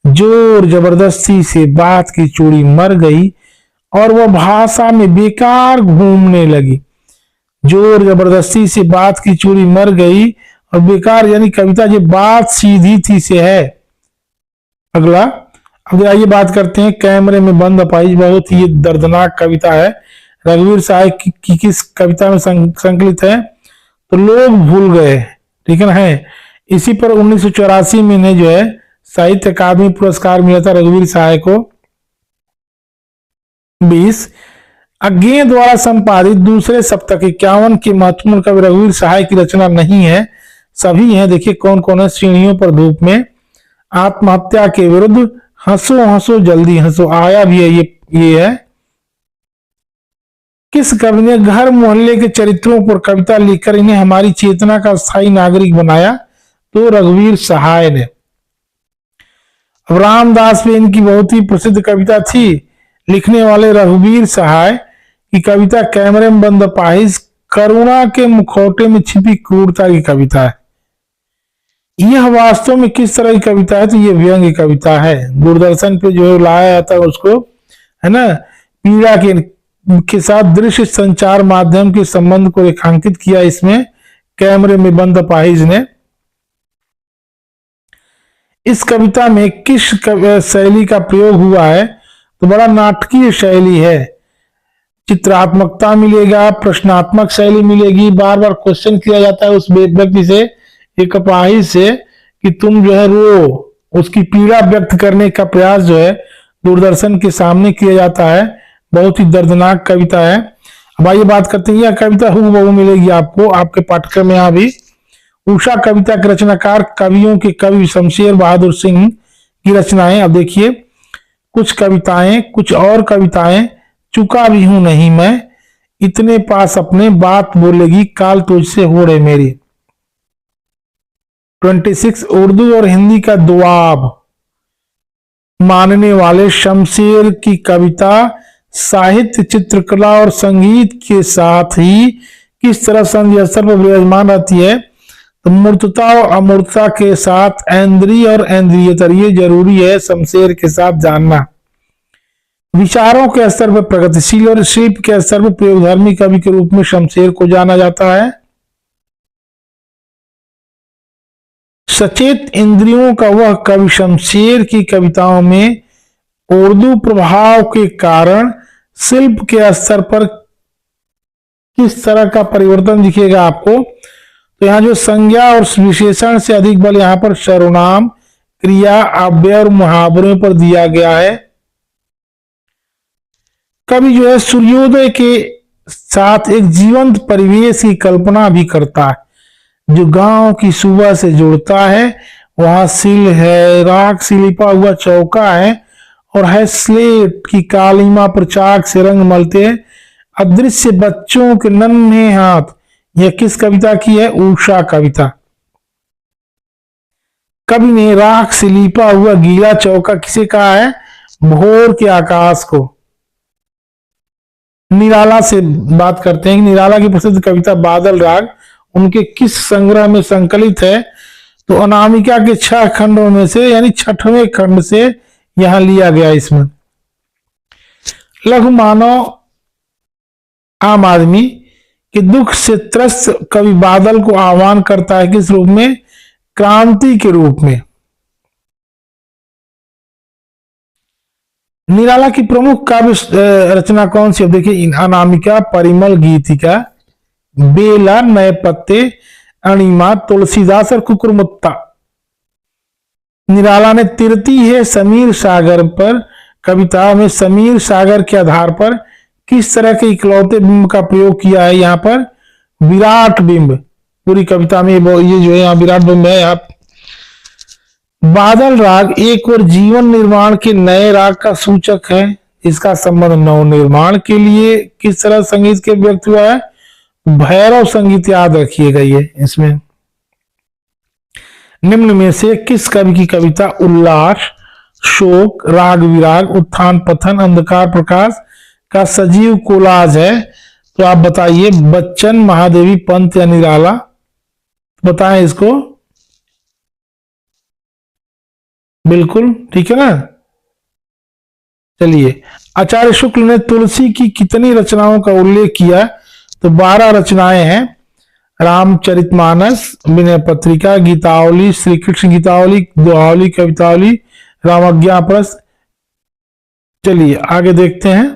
[SPEAKER 1] जोर जबरदस्ती से बात की चूड़ी मर गई और वह भाषा में बेकार घूमने लगी। जोर जबरदस्ती से बात की चूड़ी मर गई और बेकार, यानी कविता जो बात सीधी थी से है। अगला, अब आइए बात करते हैं कैमरे में बंद अपाहिज, बहुत ही दर्दनाक कविता है। रघुवीर सहाय की किस कविता में संकलित है, तो लोग भूल गए, ठीक है ना। इसी पर 1984 में इन्हें जो है साहित्य अकादमी पुरस्कार मिला था रघुवीर सहाय को। 20, अज्ञे द्वारा संपादित दूसरे सप्तक 51 के महत्वपूर्ण कवि रघुवीर सहाय की रचना नहीं है, सभी हैं। देखिए कौन कौन है, सीढ़ियों पर धूप में, आत्महत्या के विरुद्ध, हंसो हंसो जल्दी हंसो, आया भी है ये है। किस कवि ने घर मोहल्ले के चरित्रों पर कविता लिखकर इन्हें हमारी चेतना का स्थायी नागरिक बनाया, तो रघुवीर सहाय ने। रामदास में इनकी बहुत ही प्रसिद्ध कविता थी। लिखने वाले रघुवीर सहाय की कविता कैमरे में बंद अपाहिज करुणा के मुखौटे में छिपी क्रूरता की कविता है। यह वास्तव में किस तरह की कविता है, तो ये व्यंग्य कविता है। दूरदर्शन पे जो लाया जाता है उसको, है ना, पीड़ा के साथ दृश्य संचार माध्यम के संबंध को रेखांकित किया इसमें कैमरे में बंद अपाहिज ने। इस कविता में किस शैली का प्रयोग हुआ है, तो बड़ा नाटकीय शैली है। चित्रात्मकता मिलेगा, प्रश्नात्मक शैली मिलेगी, बार बार क्वेश्चन किया जाता है उस व्यक्ति से, एक अपाहिज से, कि तुम जो है रो, उसकी पीड़ा व्यक्त करने का प्रयास जो है दूरदर्शन के सामने किया जाता है। बहुत ही दर्दनाक कविता है। अब आइए बात करते हैं, यह कविता हूबहू मिलेगी आपको आपके पाठ्यक्रम में। यहाँ भी उषा कविता के रचनाकार कवियों के कवि शमशेर बहादुर सिंह की रचनाएं। अब देखिए, कुछ कविताएं, कुछ और कविताएं, चुका भी हूं नहीं मैं, इतने पास अपने बात बोलेगी काल तुझसे होड़े मेरी। 26, उर्दू और हिंदी का दुआब मानने वाले शमशेर की कविता साहित्य, चित्रकला और संगीत के साथ ही किस तरह संधि स्तर पर विराजमान रहती है, तो मूर्तता और अमूर्तता के साथ ऐन्द्रिय और ऐन्द्रियता, ये जरूरी है शमशेर के साथ जानना। विचारों के स्तर पर प्रगतिशील और शिल्प के स्तर पर प्रयोगधर्मी कवि के रूप में शमशेर को जाना जाता है। सचेत इंद्रियों का वह कवि शमशेर की कविताओं में उर्दू प्रभाव के कारण शिल्प के स्तर पर किस तरह का परिवर्तन दिखेगा आपको, तो यहाँ जो संज्ञा और विशेषण से अधिक बल यहाँ पर सर्वनाम, क्रिया, अव्यय और मुहावरों पर दिया गया है। कवि जो है सूर्योदय के साथ एक जीवंत परिवेश की कल्पना भी करता है, जो गांव की सुबह से जुड़ता है। वहां सिल है, राख से लिपा हुआ चौका है और है स्लेट की कालीमा पर चाक से रंग मलते हैं। अदृश्य बच्चों के नन्हे हाथ यह किस कविता की है? उषा कविता। कवि ने राख से लिपा हुआ गीला चौका किसे कहा है? भोर के आकाश को। निराला से बात करते हैं कि निराला की प्रसिद्ध कविता बादल राग उनके किस संग्रह में संकलित है? तो अनामिका के 6 खंडों में से यानी 6वें खंड से यहां लिया गया। इसमें लघु मानव आम आदमी के दुख से त्रस्त कवि बादल को आह्वान करता है किस रूप में? क्रांति के रूप में। निराला की प्रमुख काव्य रचना कौन सी है? देखिए, अनामिका, परिमल, गीतिका, बेला, नए पत्ते, अणिमा, तुलसीदास और कुकुरमुत्ता। निराला ने तिरती है समीर सागर पर कविता में समीर सागर के आधार पर किस तरह के इकलौते बिंब का प्रयोग किया है? यहाँ पर विराट बिंब। पूरी कविता में ये जो है यहाँ विराट बिंब है। आप बादल राग एक और जीवन निर्माण के नए राग का सूचक है। इसका संबंध नव निर्माण के लिए किस तरह संगीत के व्यक्त हुआ है? भैरव संगीत याद रखिएगा ये। इसमें निम्न में से किस कवि की कविता उल्लास, शोक, राग विराग, उत्थान पथन, अंधकार प्रकाश का सजीव कोलाज है? तो आप बताइए, बच्चन, महादेवी, पंत या निराला? बताएं इसको। बिल्कुल ठीक है ना। चलिए, आचार्य शुक्ल ने तुलसी की कितनी रचनाओं का उल्लेख किया? तो 12 रचनाएं हैं। रामचरितमानस, विनय पत्रिका, गीतावली, श्री कृष्ण गीतावली, दोहावली, कवितावली, रामज्ञा प्रस्थ। चलिए आगे देखते हैं।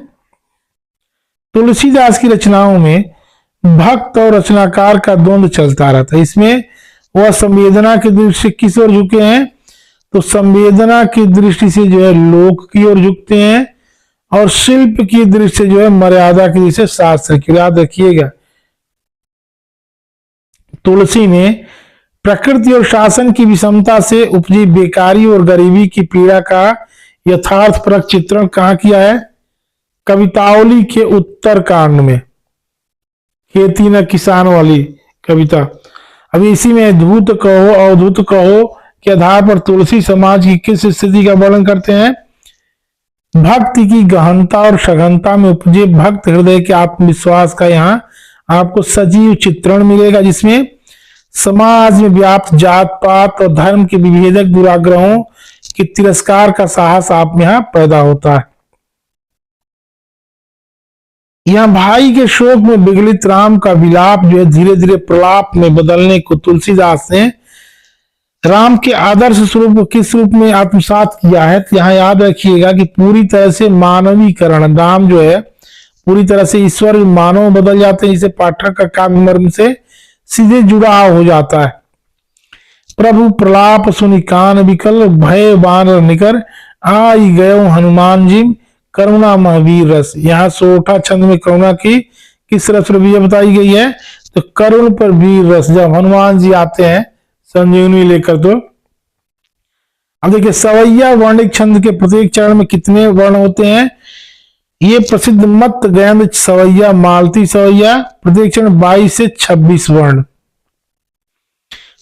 [SPEAKER 1] तुलसीदास की रचनाओं में भक्त और रचनाकार का द्वंद्व चलता रहता है। इसमें वह संवेदना की दृष्टि से किस ओर झुके हैं? तो संवेदना की दृष्टि से जो है लोक की ओर झुकते हैं और शिल्प की दृष्टि से जो है मर्यादा की दृष्टि से शास्त्र की। याद रखिएगा, तुलसी ने प्रकृति और शासन की विषमता से उपजी बेकारी और गरीबी की पीड़ा का यथार्थपरक चित्रण कहाँ किया है? कवितावली के उत्तर कांड में, खेती न किसान वाली कविता। अब इसी में धूत कहो अवधूत कहो के आधार पर तुलसी समाज की किस स्थिति का वर्णन करते हैं? भक्ति की गहनता और सघनता में उपजे भक्त हृदय के आत्मविश्वास का यहाँ आपको सजीव चित्रण मिलेगा, जिसमें समाज में व्याप्त जात पात और धर्म के विभेदक दुराग्रहों के तिरस्कार का साहस आप में यहाँ पैदा होता है। यहाँ भाई के शोक में विगलित राम का विलाप जो है धीरे धीरे प्रलाप में बदलने को तुलसीदास ने राम के आदर्श स्वरूप को किस रूप में आत्मसात किया है? तो यहाँ याद रखिएगा कि पूरी तरह से मानवीकरण, राम जो है पूरी तरह से ईश्वर मानव बदल जाते हैं, जिसे पाठक का काव्य मर्म से सीधे जुड़ाव हो जाता है। प्रभु प्रलाप सुनि कान विकल, भय बानर निकर, आई गयो हनुमान जी करुणा महावीर रस। यहाँ सोठा छंद में करुणा की किस रस रविया बताई गई है? तो करुण पर वीर रस। जब हनुमान जी आते हैं संजीवनी लेकर, तो अब देखिए सवैया वर्णिक छंद के प्रत्येक चरण में कितने वर्ण होते हैं? ये प्रसिद्ध मत गैंद सवैया, मालती सवैया, प्रत्येक चरण 22 से 26 वर्ण।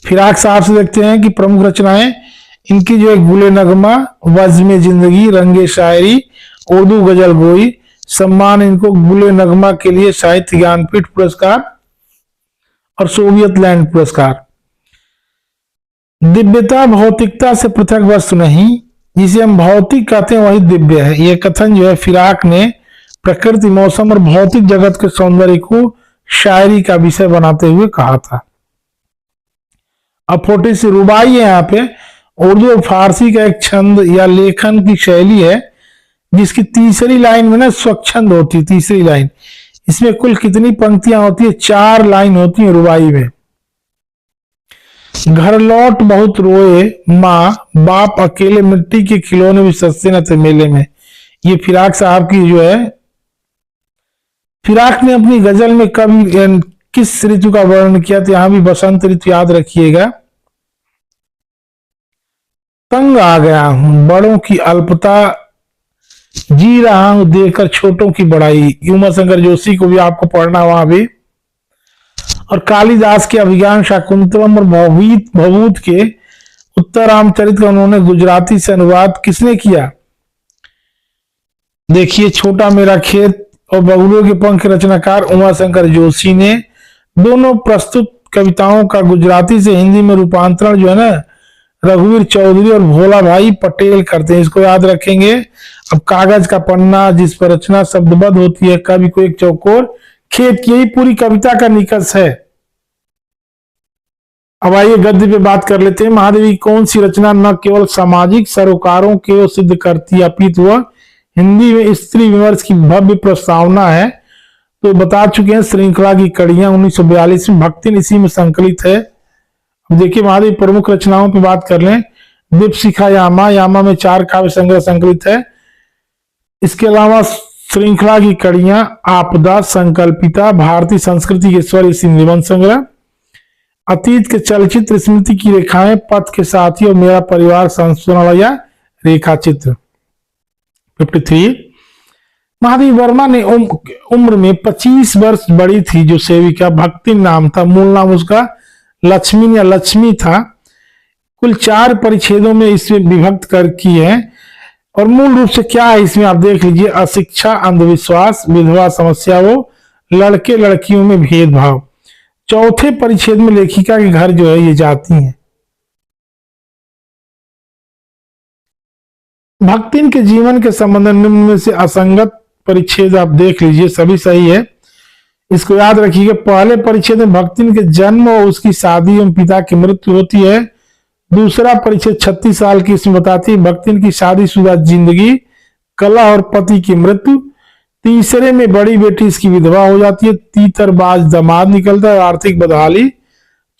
[SPEAKER 1] फिराक साहब से देखते हैं कि प्रमुख रचनाएं इनकी जो है गुले नगमा, वज्र जिंदगी, रंगे शायरी, उर्दू गजल गोई। सम्मान इनको गुले नगमा के लिए साहित्य ज्ञानपीठ पुरस्कार और सोवियत लैंड पुरस्कार। दिव्यता भौतिकता से पृथक वस्तु नहीं, जिसे हम भौतिक कहते हैं वही दिव्य है। यह कथन जो है फिराक ने प्रकृति, मौसम और भौतिक जगत के सौंदर्य को शायरी का विषय बनाते हुए कहा था। अब 40 रुबाई है। यहाँ पे उर्दू और फारसी का एक छंद या लेखन की शैली है, जिसकी तीसरी लाइन में ना स्वच्छंद होती है। तीसरी लाइन, इसमें कुल कितनी पंक्तियां होती है? 4 लाइन होती है रुबाई में। घर लौट बहुत रोए माँ बाप, अकेले मिट्टी के खिलौने भी सस्ते न थे मेले में। ये फिराक साहब की जो है, फिराक ने अपनी गजल में कभी किस ऋतु का वर्णन किया? तो यहां भी बसंत ऋतु याद रखिएगा। तंग आ गया हूं बड़ों की अल्पता, जी रहा हूं देखकर छोटों की बड़ाई। उमा शंकर जोशी को भी आपको पढ़ना वहां भी। और कालिदास के अभिज्ञान शाकुंतलम और भवभूत के उत्तरामचरित का उन्होंने गुजराती से अनुवाद किसने किया? देखिए, छोटा मेरा खेत और बबुलों के पंख रचनाकार उमाशंकर जोशी ने। दोनों प्रस्तुत कविताओं का गुजराती से हिंदी में रूपांतरण जो है ना, रघुवीर चौधरी और भोला भाई पटेल करते हैं। इसको याद रखेंगे। अब कागज का पन्ना जिस पर रचना शब्दबद्ध होती है, कवि को एक चौकोर खेत की, यही पूरी कविता का निकष है। अब आइए गद्य पे बात कर लेते हैं। महादेवी कौन सी रचना न केवल सामाजिक सरोकारों को सिद्ध करती है, अपितु वह हिंदी में स्त्री विमर्श की भव्य प्रस्तावना है। तो बता चुके हैं, श्रृंखला की कड़ियां 1942 में, भक्तिन इसी में संकलित है। अब देखिए, महादेवी प्रमुख रचनाओं पे बात कर लें। दीपशिखा यामा, यामा में 4 काव्य संग्रह संकलित है। इसके अलावा श्रृंखला की कड़ियां, आपदा, संकल्पिता, भारतीय संस्कृति के स्वर, इसी निबंध संग्रह, अतीत के चलचित्र, स्मृति की रेखाएं, पथ के साथी और मेरा परिवार, संस्मरण या रेखा चित्र। 53 महादेवी वर्मा ने उम्र में 25 वर्ष बड़ी थी जो सेविका, भक्ति नाम था, मूल नाम उसका लक्ष्मी या लक्ष्मी था। कुल 4 परिच्छेदों में इसमें विभक्त कर की है। और मूल रूप से क्या है इसमें आप देख लीजिए। अशिक्षा, अंधविश्वास, विधवा समस्या, वो लड़के लड़कियों में भेदभाव। चौथे परिच्छेद में लेखिका के घर जो है ये जाती हैं। भक्तिन के जीवन के संबंध निम्न में से असंगत परिच्छेद आप देख लीजिए, सभी सही है। इसको याद रखिएगा। पहले परिच्छेद में भक्तिन के जन्म और उसकी शादी एवं पिता की मृत्यु होती है। दूसरा परिच्छेद 36 साल की, इसमें बताती है भक्तिन की शादीशुदा जिंदगी, कला और पति की मृत्यु। तीसरे में बड़ी बेटी इसकी विधवा हो जाती है, तीतरबाज दामाद निकलता है, आर्थिक बदहाली।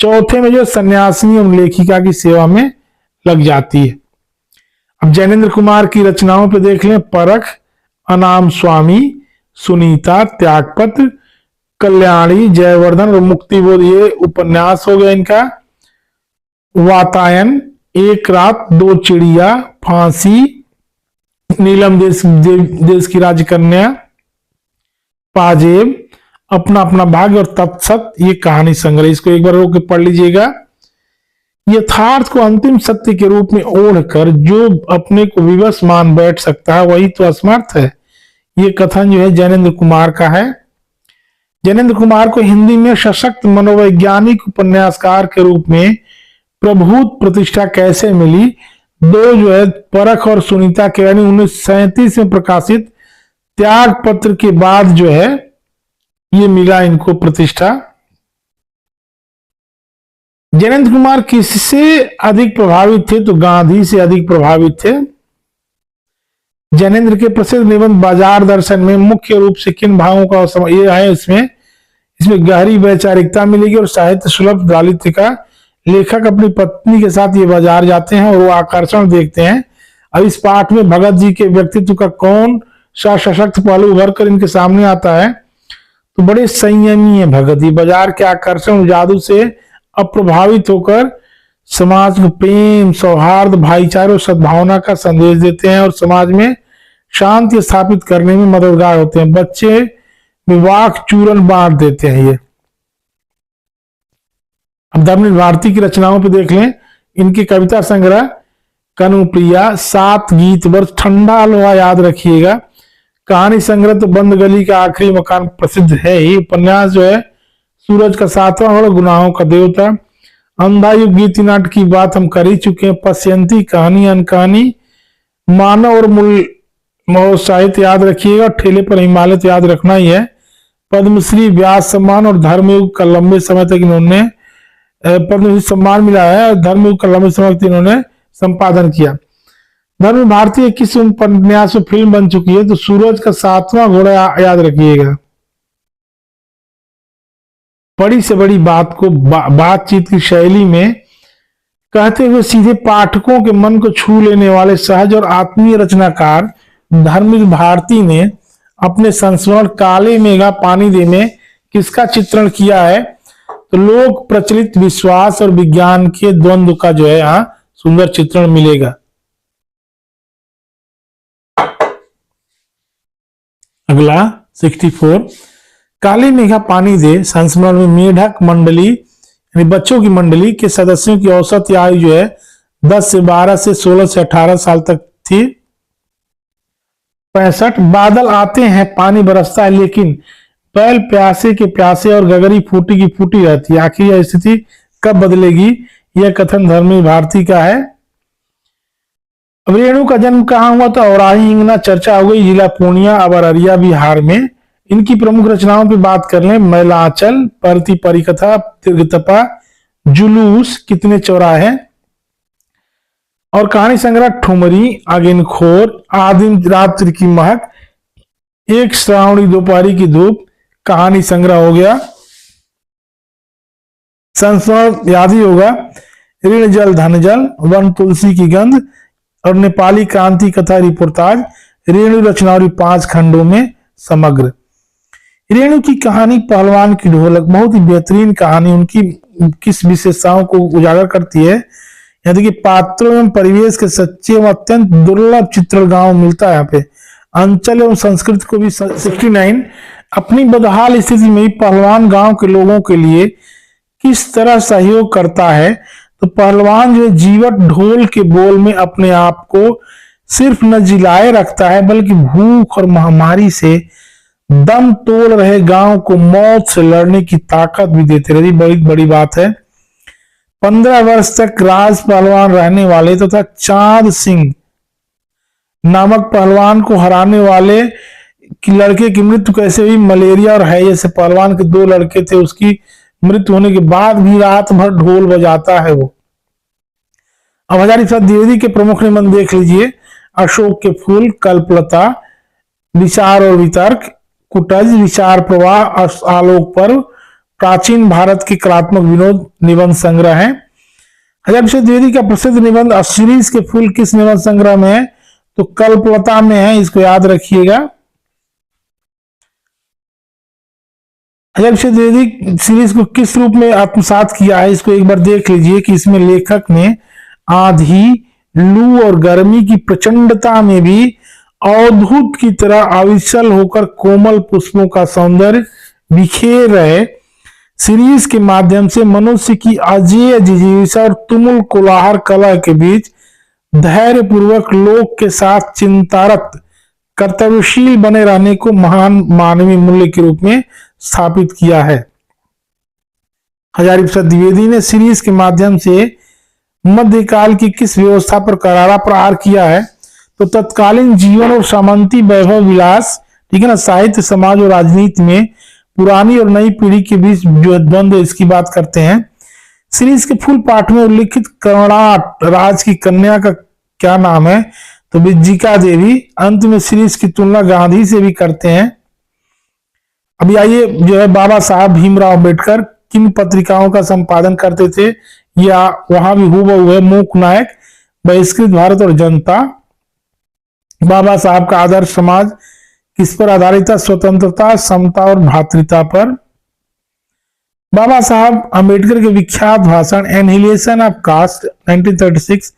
[SPEAKER 1] चौथे में जो सन्यासिनी और लेखिका की सेवा में लग जाती है। अब जैनेन्द्र कुमार की रचनाओं पे देख लें। परख, अनाम स्वामी, सुनीता, त्यागपत्र, कल्याणी, जयवर्धन और मुक्तिबोध, ये उपन्यास हो गया इनका। वातायन, एक रात, 2 चिड़िया, फांसी, नीलम देश की राजकन्या, पाजेब, अपना अपना भाग्य और तत्सत, ये कहानी संग्रह। इसको एक बार रोक के पढ़ लीजिएगा। यथार्थ को अंतिम सत्य के रूप में ओढ़कर जो अपने को विवश मान बैठ सकता है वही तो असमर्थ है। ये कथन जो है जैनेन्द्र कुमार का है। जैनेन्द्र कुमार को हिंदी में सशक्त मनोवैज्ञानिक उपन्यासकार के रूप में प्रभुत प्रतिष्ठा कैसे मिली? 2 जो है परख और सुनीता के, यानी 1937 में प्रकाशित त्याग पत्र के बाद जो है ये मिला इनको प्रतिष्ठा। जैनेन्द्र कुमार किससे अधिक प्रभावित थे? तो गांधी से अधिक प्रभावित थे। जैनेन्द्र के प्रसिद्ध निबंध बाजार दर्शन में मुख्य रूप से किन भावों का ये है? इसमें गहरी वैचारिकता मिलेगी और साहित्य सुलभ दालित्य का। लेखक अपनी पत्नी के साथ ये बाजार जाते हैं और वो आकर्षण देखते हैं। अब इस पाठ में भगत जी के व्यक्तित्व का कौन सा सशक्त पहलू उभर कर इनके सामने आता है? तो बड़े संयमी है भगत जी। बाजार के आकर्षण जादू से अप्रभावित होकर समाज को प्रेम, सौहार्द, भाईचारे और सद्भावना का संदेश देते हैं और समाज में शांति स्थापित करने में मददगार होते हैं। बच्चे वाक चूरन बांट देते हैं ये। अब धर्मवीर भारती की रचनाओं पे देख लें। इनकी कविता संग्रह कनुप्रिया, 7 गीत वर्ष, ठंडा लोहा याद रखिएगा। कहानी संग्रह तो बंद गली का आखिरी मकान प्रसिद्ध है ही। उपन्यास जो है सूरज का 7वां और गुनाहों का देवता। अंधायुग गीत नाटक की बात हम कर ही चुके हैं। पश्यंती, कहानी अनकहानी, मानव और मूल साहित्य याद रखिएगा। ठेले पर हिमालय तो याद रखना ही है। पद्मश्री, व्यास सम्मान और धर्मयुग का लंबे समय तक इन्होंने पद्मश्री सम्मान मिला है। धर्मयुग का लंबे समय तक इन्होंने संपादन किया। धर्मवीर भारती किस उपन्यास में फिल्म बन चुकी है? तो सूरज का 7वां घोड़ा याद रखिएगा। बड़ी से बड़ी बात को बातचीत की शैली में कहते हुए सीधे पाठकों के मन को छू लेने वाले सहज और आत्मीय रचनाकार धर्मवीर भारती ने अपने संस्मरण काले मेघा पानी दे में किसका चित्रण किया है? तो लोक प्रचलित विश्वास और विज्ञान के द्वंद्व का जो है यहाँ सुंदर चित्रण मिलेगा। अगला 64 काली मेघा पानी दे संस्मरण में मेढक मंडली यानी बच्चों की मंडली के सदस्यों की औसत आयु जो है 10 से 12 से 16 से 18 साल तक थी। 65 बादल आते हैं पानी बरसता है लेकिन बैल प्यासे के प्यासे और गगरी फूटी की फूटी रहती है। आखिर यह स्थिति कब बदलेगी? यह कथन धर्मी भारती का है। अब रेणु का जन्म कहाँ हुआ था? और इंगना चर्चा हो गई, जिला पूर्णिया अब अररिया बिहार में। इनकी प्रमुख रचनाओं पे बात कर लें, मैलांचल, परती परिकथा, तीर्थतपा, जुलूस, कितने चौराहे और कहानी संग्रह ठुमरी, आगिनखोर, आदिम रात्रि की महक, एक श्रावणी दोपहरी की धूप, कहानी संग्रह हो गया। संस्मरण याद ही होगा, ऋण जल धन जल, वन तुलसी की गंध और नेपाली क्रांति कथा रिपोर्टाज, रेणु रचनावली 5 खंडों में समग्र। रेणु की कहानी पहलवान की ढोलक बहुत ही बेहतरीन कहानी उनकी किस विशेषताओं को उजागर करती है। यहाँ देखिए पात्रों एवं परिवेश के सच्चे एवं अत्यंत दुर्लभ चित्रण गांव मिलता है। यहाँ पे अंचल एवं संस्कृति को भी 69 अपनी बदहाल स्थिति में पहलवान गांव के लोगों के लिए किस तरह सहयोग करता है। तो पहलवान जो जीवट ढोल के बोल में अपने आप को सिर्फ न जिलाए रखता है बल्कि भूख और महामारी से दम तोड़ रहे गांव को मौत से लड़ने की ताकत भी देते रहे। बड़ी बड़ी बात है। 15 वर्ष तक राज पहलवान रहने वाले तथा चांद सिंह नामक पहलवान को हराने वाले कि लड़के की मृत्यु कैसे हुई? मलेरिया और हैजे से पहलवान के 2 लड़के थे, उसकी मृत्यु होने के बाद भी रात भर ढोल बजाता है वो। अब हजारी प्रसाद द्विवेदी के प्रमुख निबंध देख लीजिए, अशोक के फूल, कल्पलता, विचार और वितर्क, कुटज, विचार प्रवाह, आलोक पर्व, प्राचीन भारत के कलात्मक विनोद निबंध संग्रह है। हजारी प्रसाद द्विवेदी का प्रसिद्ध निबंध अशीरीज के फूल किस निबंध संग्रह में है? तो कल्पलता में है, इसको याद रखिएगा। हजारी प्रसाद द्विवेदी सीरीज को किस रूप में आत्मसात किया है? इसको एक बार देख लीजिए कि इसमें लेखक ने आंधी, लू और गर्मी की प्रचंडता में भी अवधूत की तरह अविचल होकर कोमल पुष्पों का सौंदर्य बिखेर रहे सीरीज के माध्यम से मनुष्य की अजेय जिजीविषा और तुमुल कोलाहल कला के बीच धैर्य पूर्वक लोक के साथ चिंतारत कर्तव्यशील बने रहने को महान मानवीय मूल्य के रूप में स्थापित किया है। हजारी प्रसाद द्विवेदी ने सीरीज के माध्यम से मध्यकाल की किस व्यवस्था पर करारा प्रहार किया है? तो तत्कालीन जीवन और सामंती वैभव विलास, ठीक है ना, साहित्य, समाज और राजनीति में पुरानी और नई पीढ़ी के बीच जो द्वंद्व, इसकी बात करते हैं। सीरीज के फूल पाठ में उल्लिखित कर्णाट राज की कन्या का क्या नाम है? तो विज्जिका देवी। अंत में सीरीज की तुलना गांधी से भी करते हैं। अभी आइए जो है बाबा साहब भीमराव अम्बेडकर किन पत्रिकाओं का संपादन करते थे, या वहां भी हूबहू है, मूक नायक, बहिष्कृत भारत और जनता। बाबा साहब का आदर्श समाज किस पर आधारित था? स्वतंत्रता, समता और भ्रातृता पर। बाबा साहब अम्बेडकर के विख्यात भाषण एनहिलेशन ऑफ कास्ट 1936,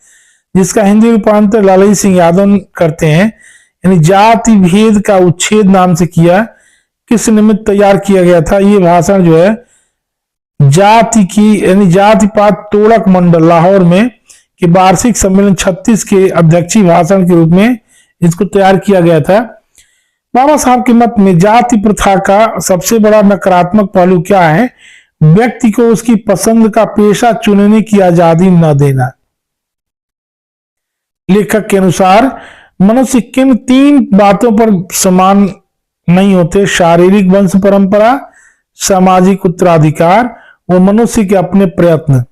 [SPEAKER 1] जिसका हिंदी रूपांतर लालजी सिंह यादव करते हैं, यानी जाति भेद का उच्छेद नाम से किया, किस निमित्त तैयार किया गया था? ये भाषण जो है जाति की यानी जातिपात तोड़क मंडल लाहौर में के वार्षिक सम्मेलन 36 के अध्यक्षीय भाषण के रूप में इसको तैयार किया गया था। बाबा साहब के मत में जाति प्रथा का सबसे बड़ा नकारात्मक पहलू क्या है? व्यक्ति को उसकी पसंद का पेशा चुनने की आजादी न देना। लेखक के अनुसार मनुष्य किन 3 बातों पर समान नहीं होते? शारीरिक वंश परंपरा, सामाजिक उत्तराधिकार व मनुष्य के अपने प्रयत्न।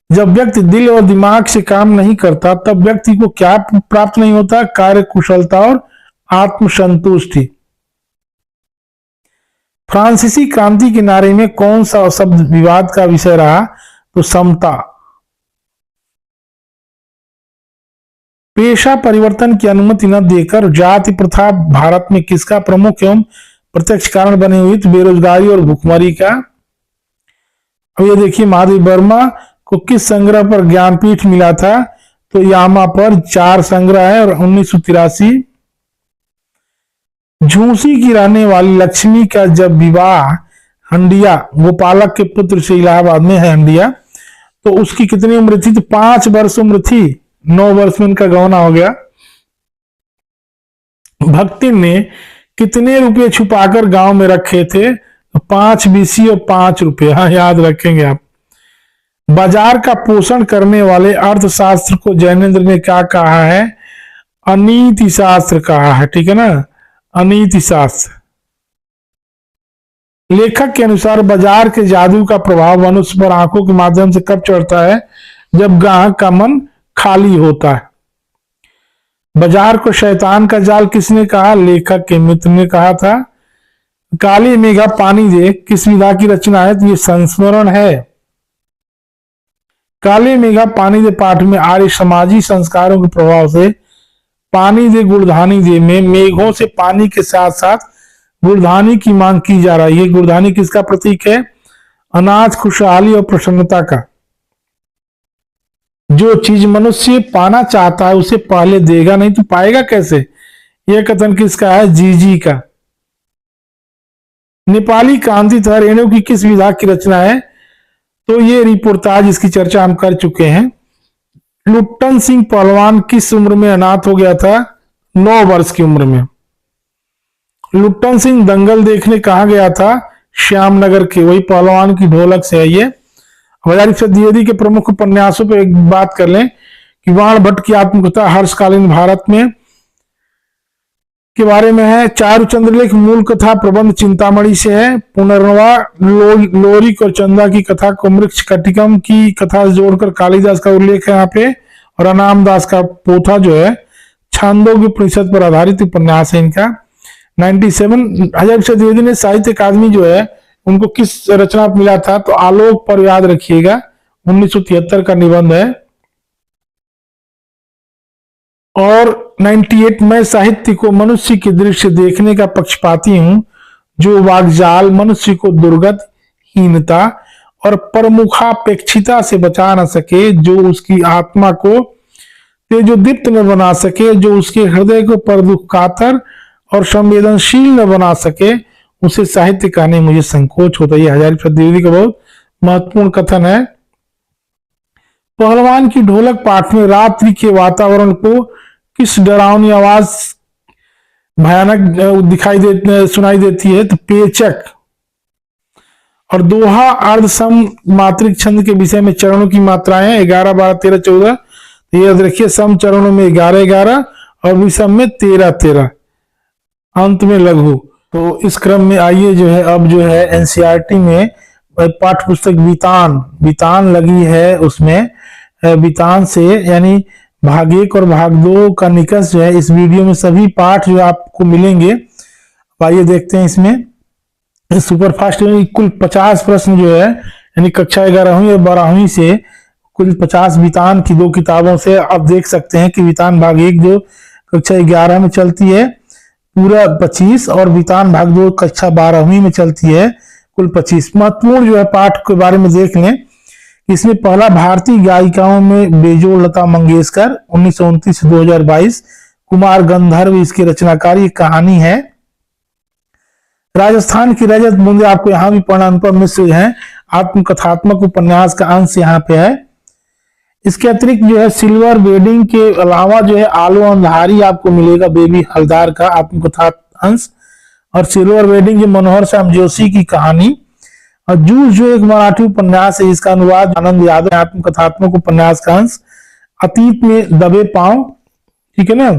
[SPEAKER 1] जब व्यक्ति दिल और दिमाग से काम नहीं करता तब व्यक्ति को क्या प्राप्त नहीं होता? कार्य कुशलता और आत्मसंतुष्टि। फ्रांसीसी क्रांति के नारे में कौन सा शब्द विवाद का विषय रहा? तो समता। पेशा परिवर्तन की अनुमति न देकर जाति प्रथा भारत में किसका प्रमुख एवं प्रत्यक्ष कारण बनी हुई? तो बेरोजगारी और भुखमरी का। अब ये देखिए महादेव वर्मा को किस संग्रह पर ज्ञानपीठ मिला था? तो यामा पर 4 संग्रह है और 1983। झूसी की रहने वाली लक्ष्मी का जब विवाह हंडिया गोपालक के पुत्र से, इलाहाबाद में है हंडिया, तो उसकी कितनी उम्र थी? तो 5 वर्ष उम्र थी। 9 वर्ष में इनका गौना हो गया। भक्ति ने कितने रुपए छुपाकर गांव में रखे थे? 5 बीसी और 5 रुपए। हाँ, याद रखेंगे आप। बाजार का पोषण करने वाले अर्थशास्त्र को जैनेन्द्र ने क्या कहा है? अनीति शास्त्र कहा है। ठीक है ना, अनीति शास्त्र। लेखक के अनुसार बाजार के जादू का प्रभाव मनुष्य पर आंखों के माध्यम से कब चढ़ता है? जब ग्राहक का मन खाली होता है। बाजार को शैतान का जाल किसने कहा? लेखक के मित्र ने कहा था। काली मेघा पानी दे किस विधा की रचना है? तो ये संस्मरण है। काली मेघा पानी दे पाठ में आर्य समाजी संस्कारों के प्रभाव से पानी दे गुड़धानी दे में मेघों से पानी के साथ साथ गुड़धानी की मांग की जा रही है। गुड़धानी किसका प्रतीक है? अनाज, खुशहाली और प्रसन्नता का। जो चीज मनुष्य पाना चाहता है उसे पहले देगा नहीं तो पाएगा कैसे? यह कथन किसका है? जीजी का। नेपाली क्रांति तथा रेणु की किस विधा की रचना है? तो ये रिपोर्टाज, इसकी चर्चा हम कर चुके हैं। लुट्टन सिंह पहलवान किस उम्र में अनाथ हो गया था? 9 वर्ष की उम्र में। लुट्टन सिंह दंगल देखने कहा गया था? श्यामनगर के। वही पहलवान की ढोलक से है ये। हजारी प्रसाद द्विवेदी के प्रमुख उपन्यासों पर एक बात कर लें कि वाण भट्ट की आत्मकथा हर्षकालीन भारत में के बारे में है। चारु चंद्रलेख मूल कथा प्रबंध चिंतामणि से है। पुनर्नवा लोरिक और चंदा की कथा को वृक्ष कटिकम की कथा से जोड़कर कालिदास का उल्लेख है यहाँ पे। और अनाम दास का पोथा जो है छांदोग्य उपनिषद पर आधारित उपन्यास है इनका। 97 हजारी प्रसाद द्विवेदी ने साहित्य अकादमी जो है उनको किस रचना मिला था? तो आलोक पर, याद रखिएगा, 1973 का निबंध है। और 98 में साहित्य को मनुष्य की दृश्य देखने का पक्षपाती हूं, जो वाग्जाल मनुष्य को दुर्गत, हीनता और प्रमुखापेक्षिता से बचा न सके, जो उसकी आत्मा को तेजोदीप्त न बना सके, जो उसके हृदय को परदुखातर और संवेदनशील न बना सके, उसे साहित्य कहने मुझे संकोच होता है। ये हजारी प्रसाद द्विवेदी का बहुत महत्वपूर्ण कथन है। पहलवान की ढोलक पाठ में रात्रि के वातावरण को किस डरावनी आवाज भयानक सुनाई देती है? तो पेचक। और दोहा अर्धसम मात्रिक छंद के विषय में चरणों की मात्राएं 11, 12, 13, 14। तो याद रखिए, सम चरणों में 11, 11 और विषम में 13, 13, अंत में लघु। तो इस क्रम में आइए जो है अब जो है एनसीईआरटी में पाठ्य पुस्तक वितान लगी है। उसमें वितान से यानी भाग 1 और भाग 2 का निकष जो है इस वीडियो में सभी पाठ जो आपको मिलेंगे। आइए देखते हैं इसमें। सुपरफास्ट कुल 50 प्रश्न जो है यानी कक्षा 11वीं और 12वीं से कुल 50 वितान की 2 किताबों से आप देख सकते हैं कि वितान भाग 1 जो कक्षा 11 में चलती है पूरा 25 और वितान भाग 2 कक्षा 12वीं में चलती है कुल 25। महत्वपूर्ण जो है पाठ के बारे में देख लें। इसमें पहला भारतीय गायिकाओं में बेजोड़ लता मंगेशकर 1929 से 2022, कुमार गंधर्व इसके रचनाकार। ये कहानी है। राजस्थान की रजत बूंदे आपको यहां भी पढ़ना। अनुपम मिश्र है, आत्मकथात्मक उपन्यास का अंश यहाँ पे है। इसके अतिरिक्त जो है सिल्वर वेडिंग के अलावा जो है आलो अंधारी आपको मिलेगा, बेबी हलदार का आत्मकथा अंश। और सिल्वर वेडिंग जो मनोहर श्याम जोशी की कहानी। और जूस जो एक मराठी उपन्यास है, इसका अनुवाद आनंद यादव, आत्मकथात्मक उपन्यास का अंश। अतीत में दबे पांव, ठीक है ना,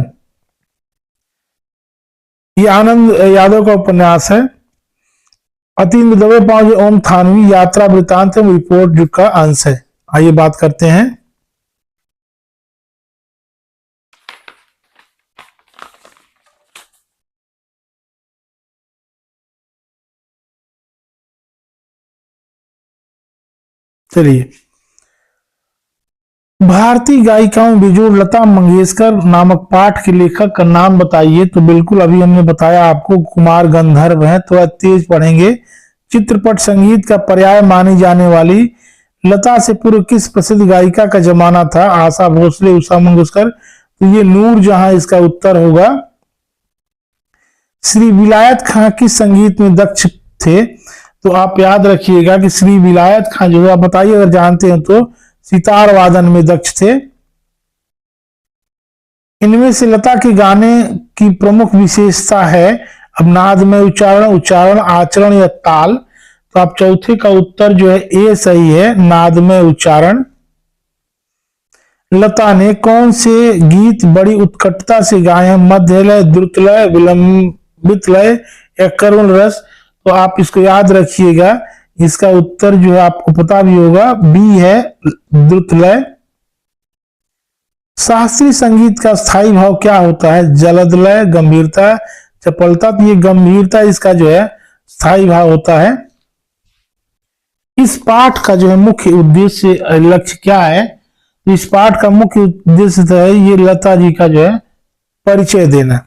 [SPEAKER 1] ये आनंद यादव का उपन्यास है। अतीत में दबे पांव जो ओम थानवी यात्रा वृतांत रिपोर्ट का अंश है। आइए बात करते हैं। चलिए, भारतीय गायिकाओं बेजोड़ लता मंगेशकर नामक पाठ के लेखक का नाम बताइए। तो बिल्कुल अभी हमने बताया आपको, कुमार गंधर्व है। थोड़ा तेज पढ़ेंगे। चित्रपट संगीत का पर्याय मानी जाने वाली लता से पूर्व किस प्रसिद्ध गायिका का जमाना था? आशा भोसले, उषा मंगेशकर। तो ये नूर जहां इसका उत्तर होगा। श्री विलायत खां किस संगीत में दक्ष थे? तो आप याद रखिएगा कि श्री विलायत खां जो है, आप बताइए अगर जानते हैं तो, सितार वादन में दक्ष थे। इनमें से लता के गाने की प्रमुख विशेषता है अब नाद में उच्चारण, उच्चारण, आचरण या ताल। तो आप चौथे का उत्तर जो है ए सही है, नाद में उच्चारण। लता ने कौन से गीत बड़ी उत्कटता से गाए हैं? मध्य लय, द्रुत लय, विलंबित लय या करुण रस? तो आप इसको याद रखिएगा, इसका उत्तर जो है आपको पता भी होगा, बी है, द्रुत लय। शास्त्रीय संगीत का स्थायी भाव क्या होता है? जलद लय, गंभीरता, चपलता। तो ये गंभीरता इसका जो है स्थायी भाव होता है। इस पाठ का जो है मुख्य उद्देश्य, लक्ष्य क्या है? इस पाठ का मुख्य उद्देश्य तो है ये लता जी का जो है परिचय देना।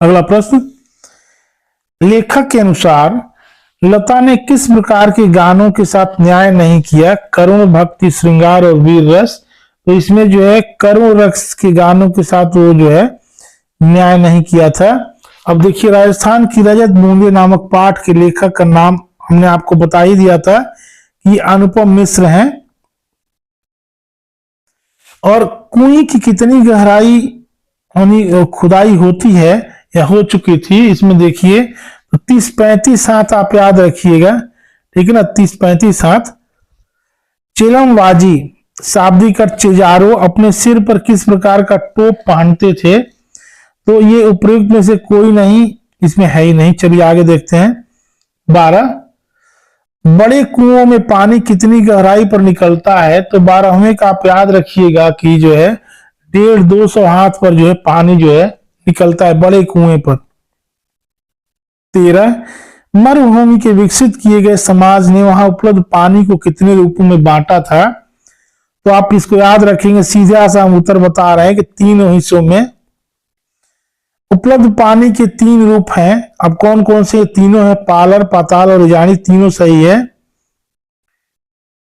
[SPEAKER 1] अगला प्रश्न, लेखक के अनुसार लता ने किस प्रकार के गानों के साथ न्याय नहीं किया? करुण, भक्ति, श्रृंगार और वीर रस। तो इसमें जो है करुण रस के गानों के साथ वो जो है न्याय नहीं किया था। अब देखिए, राजस्थान की रजत बूंदे नामक पाठ के लेखक का नाम हमने आपको बता ही दिया था कि अनुपम मिश्र हैं। और कुएं की कितनी गहराई होनी खुदाई होती है या हो चुकी थी? इसमें देखिए तो 30-35 हाथ आप याद रखिएगा, ठीक है ना, 30-35 हाथ। चिलमबाजी शाब्दिक अर्थ चिजारो अपने सिर पर किस प्रकार का टोप पहनते थे? तो ये उपयुक्त में से कोई नहीं, इसमें है ही नहीं। चलिए आगे देखते हैं। 12, बड़े कुओं में पानी कितनी गहराई पर निकलता है? तो 12वें का आप याद रखिएगा कि जो है 150-200 हाथ पर जो है पानी जो है निकलता है बड़े कुएं पर। 13, मरुभूमि के विकसित किए गए समाज ने वहां उपलब्ध पानी को कितने रूपों में बांटा था? तो आप इसको याद रखेंगे, सीधा सा हम उत्तर बता रहे हैं कि 3 हिस्सों में। उपलब्ध पानी के 3 रूप हैं। अब कौन कौन से तीनों हैं? पालर, पाताल और उजानी, तीनों सही है।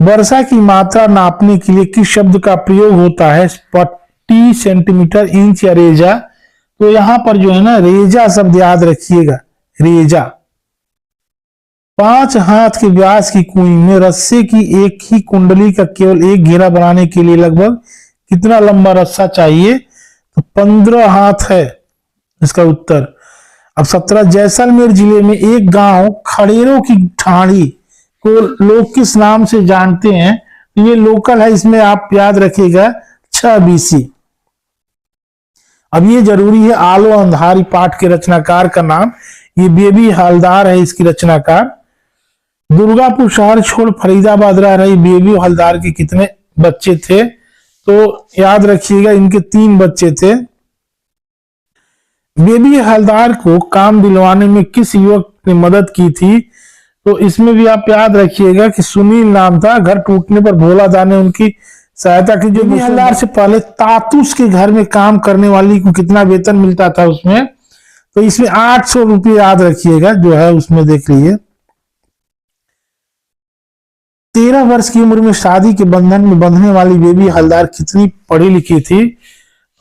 [SPEAKER 1] वर्षा की मात्रा नापने के लिए किस शब्द का प्रयोग होता है? पट्टी, सेंटीमीटर, इंच या रेजा? तो यहां पर जो है ना रेजा शब्द याद रखिएगा, रेजा। 5 हाथ के व्यास की कुएं में रस्से की एक ही कुंडली का केवल एक घेरा बनाने के लिए लगभग कितना लंबा रस्सा चाहिए? तो 15 हाथ है इसका उत्तर। अब 17, जैसलमेर जिले में एक गांव खड़ेरों की ठाणी को लोग किस नाम से जानते हैं? तो ये लोकल है, इसमें आप याद रखिएगा 6 BC। अब ये जरूरी है, आलो अंधारी पाठ के रचनाकार का नाम, ये बेबी हलदार है इसकी रचनाकार। दुर्गापुर शहर छोड़ फरीदाबाद रह रही बेबी हलदार के कितने बच्चे थे? तो याद रखिएगा इनके 3 बच्चे थे। बेबी हलदार को काम दिलवाने में किस युवक ने मदद की थी? तो इसमें भी आप याद रखिएगा कि सुनील नाम था। घर टूटने पर भोला दा ने उनकी सहायता की। बेबी हलदार से पहले तातुस के घर में काम करने वाली को कितना वेतन मिलता था उसमें? तो इसमें 800 रुपये याद रखिएगा जो है उसमें देख लीजिए। 13 वर्ष की उम्र में शादी के बंधन में बंधने वाली बेबी हलदार कितनी पढ़ी लिखी थी?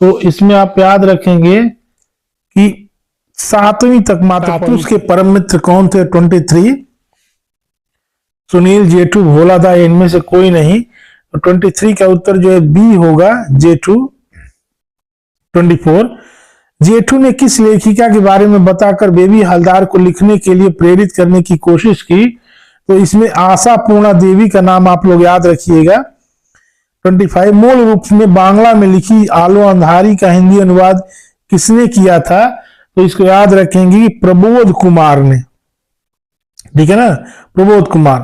[SPEAKER 1] तो इसमें आप याद रखेंगे कि 7वीं तक माता। उसके परम मित्र कौन थे? 23, सुनील, जेठू, भोला दा, इनमें से कोई नहीं। तो 23 का उत्तर जो है बी होगा, जेठू। 24, जेठू ने किस लेखिका के बारे में बताकर बेबी हलदार को लिखने के लिए प्रेरित करने की कोशिश की? तो इसमें आशा पूर्णा देवी का नाम आप लोग याद रखिएगा। 25, मूल रूप में बांग्ला में लिखी आलो अंधारी का हिंदी अनुवाद किसने किया था? तो इसको याद रखेंगे कि प्रबोध कुमार ने, ठीक है ना, प्रबोध कुमार।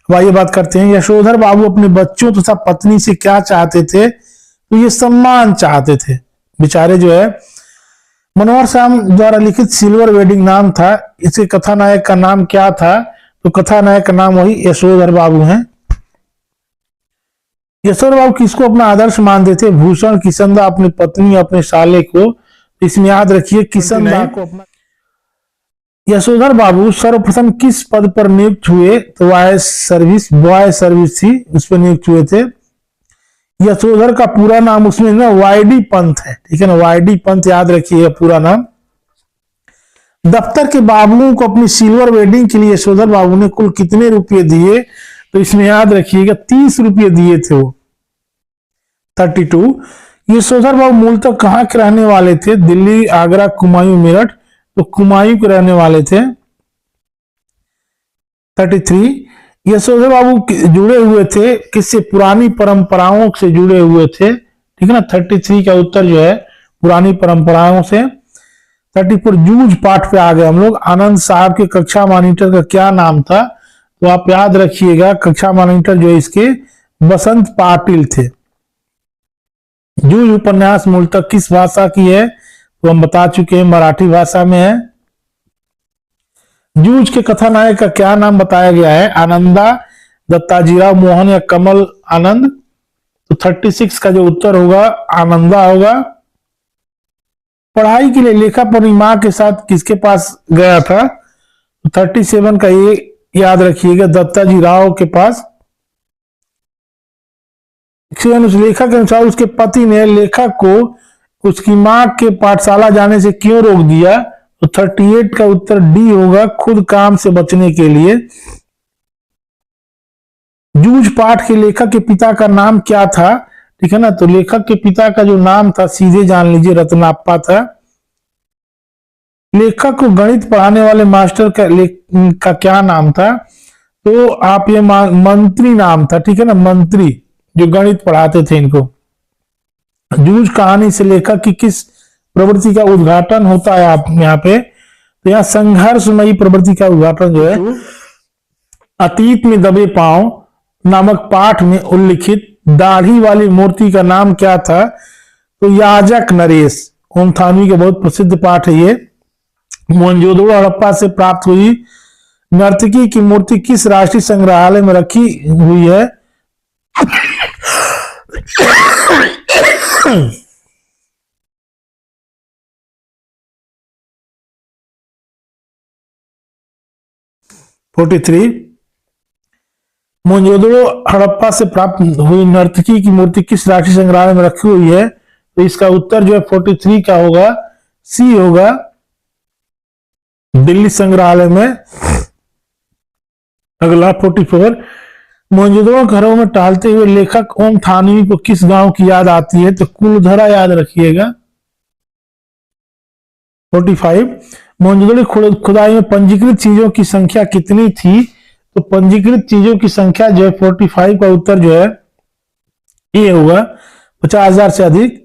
[SPEAKER 1] अब आइए बात करते हैं, यशोधर बाबू अपने बच्चों तथा पत्नी से क्या चाहते थे? तो ये सम्मान चाहते थे बेचारे जो है। मनोहर श्याम द्वारा लिखित सिल्वर वेडिंग नाम था, इसके कथानायक का नाम क्या था? तो कथानायक का नाम वही यशोधर बाबू हैं। यशोधर बाबू किसको अपना आदर्श मानते थे? भूषण, किशनदा, अपनी पत्नी, अपने साले को। इसमें याद रखिए किशनदा को अपना। यशोधर बाबू सर्वप्रथम किस पद पर नियुक्त हुए? तो बॉय सर्विस थी, उस पर नियुक्त हुए थे। यशोधर का पूरा नाम उसमें ना YD पंत है, ठीक है ना, YD पंत याद रखिए पूरा नाम। दफ्तर के बाबुओं को अपनी सिल्वर वेडिंग के लिए यशोधर बाबू ने कुल कितने रुपए दिए? तो इसमें याद रखिएगा 30 रुपये दिए थे वो। 32। यशोधर बाबू मूलतः कहाँ के रहने वाले थे? दिल्ली, आगरा, कुमायूं, मेरठ। तो कुमायूं के रहने वाले थे। 33। यशोधर बाबू जुड़े हुए थे किससे? पुरानी परंपराओं से जुड़े हुए थे, ठीक है ना। 33 का उत्तर जो है पुरानी परंपराओं से। 34 जूझ पाठ पे आ गए हम लोग। आनंद साहब के कक्षा मॉनिटर का क्या नाम था? तो आप याद रखिएगा कक्षा मॉनिटर जो है इसके बसंत पाटिल थे। जूझ उपन्यास मूलतः किस भाषा की है? तो हम बता चुके हैं मराठी भाषा में है। जूझ के कथानायक का क्या नाम बताया गया है? आनंदा, दत्ताजीराव मोहन या कमल आनंद। तो 36 का जो उत्तर होगा आनंदा होगा। पढ़ाई के लिए लेखा अपनी मां के साथ किसके पास गया था? तो 37 का ये याद रखिएगा दत्ताजीराव के पास। उस लेखक के अनुसार उसके पति ने लेखक को उसकी मां के पाठशाला जाने से क्यों रोक दिया? तो 38 का उत्तर डी होगा, खुद काम से बचने के लिए। जूझ पाठ के लेखक के पिता का नाम क्या था? ठीक है ना। तो लेखक के पिता का जो नाम था सीधे जान लीजिए रत्नाप्पा था। लेखक को गणित पढ़ाने वाले मास्टर का क्या नाम था? तो आप ये मंत्री नाम था, ठीक है ना, मंत्री जो गणित पढ़ाते थे इनको। जूझ कहानी से लेखक की किस प्रवृत्ति का उद्घाटन होता है? आप यहाँ पे तो यहाँ संघर्षमयी प्रवृत्ति का उद्घाटन जो है अतीत में दबे पांव नामक पाठ में उल्लिखित दाढ़ी वाली मूर्ति का नाम क्या था? तो याजक नरेश। ओम थानवी का बहुत प्रसिद्ध पाठ है ये। मोहनजोदड़ो हड़प्पा से प्राप्त हुई नर्तकी की मूर्ति किस राष्ट्रीय संग्रहालय में रखी हुई है? मोहनजोदड़ो हड़प्पा से प्राप्त हुई नर्तकी की मूर्ति किस राष्ट्रीय संग्रहालय में रखी हुई है? तो इसका उत्तर जो है 43 का होगा, सी होगा, दिल्ली संग्रहालय में। अगला 44 मोहनजोदड़ो घरों में टहलते हुए लेखक ओम थानवी को किस गांव की याद आती है? तो कुलधरा याद रखिएगा। 45 मोहनजोदड़ो खुदाई में पंजीकृत चीजों की संख्या कितनी थी? तो पंजीकृत चीजों की संख्या जो है 45 का उत्तर जो है ये होगा 50,000 से अधिक।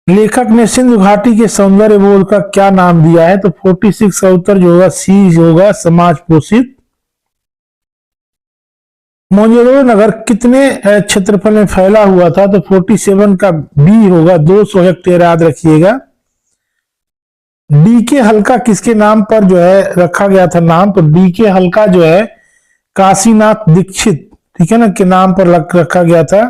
[SPEAKER 1] लेखक ने सिंधु घाटी के सौंदर्य बोध का क्या नाम दिया है? तो 46 का उत्तर जो होगा सी होगा, समाज पोषित। मोहनजोदड़ो नगर कितने क्षेत्रफल में फैला हुआ था? तो 47 का बी होगा, 200 हेक्टेयर याद रखिएगा। डी के हल्का किसके नाम पर जो है रखा गया था नाम? तो डी के हल्का जो है काशीनाथ दीक्षित, ठीक है ना, के नाम पर रखा गया था।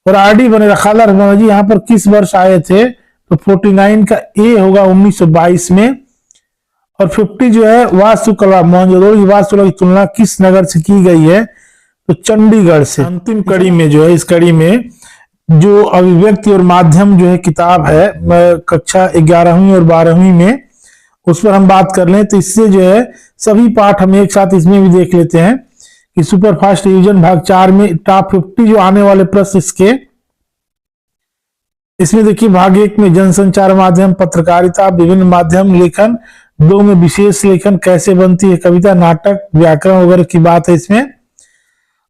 [SPEAKER 1] और आरडी खाला रमन जी यहाँ पर किस वर्ष आए थे? तो 49 का ए होगा 1922 में। और 50 जो है वास्तुकला, मोहनजोदड़ो की वास्तुकला की तुलना किस नगर से की गई है? तो चंडीगढ़ से। अंतिम कड़ी में जो है इस कड़ी में जो अभिव्यक्ति और माध्यम जो है किताब है कक्षा 11वीं और 12वीं में, उस पर हम बात कर लें तो इससे जो है सभी पाठ हम एक साथ इसमें भी देख लेते हैं कि सुपरफास्ट रिवीजन भाग 4 में टॉप 50 जो आने वाले प्रश्न इसके, इसमें देखिए भाग 1 में जनसंचार माध्यम, पत्रकारिता, विभिन्न माध्यम, लेखन, 2 में विशेष लेखन कैसे बनती है कविता, नाटक, व्याकरण वगैरह की बात है इसमें।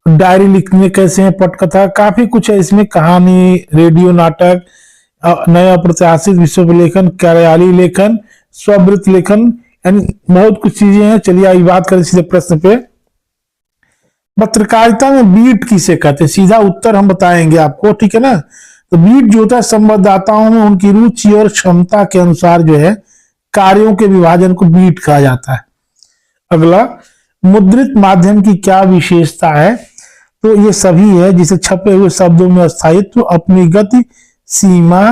[SPEAKER 1] डायरी लिखने कैसे है, पटकथा, काफी कुछ है इसमें, कहानी, रेडियो नाटक, नया प्रत्याशित विश्व लेखन, कार्यालय लेखन, स्ववृत्त लेखन, यानी बहुत कुछ चीजें हैं। चलिए आइए बात करें सीधे प्रश्न पे। पत्रकारिता में बीट किसे कहते हैं? सीधा उत्तर हम बताएंगे आपको, ठीक है ना। तो बीट जो होता है संवाददाताओं में उनकी रुचि और क्षमता के अनुसार जो है कार्यों के विभाजन को बीट कहा जाता है। अगला, मुद्रित माध्यम की क्या विशेषता है? तो ये सभी है, जिसे छपे हुए शब्दों में स्थायित्व, अपनी गति, सीमा,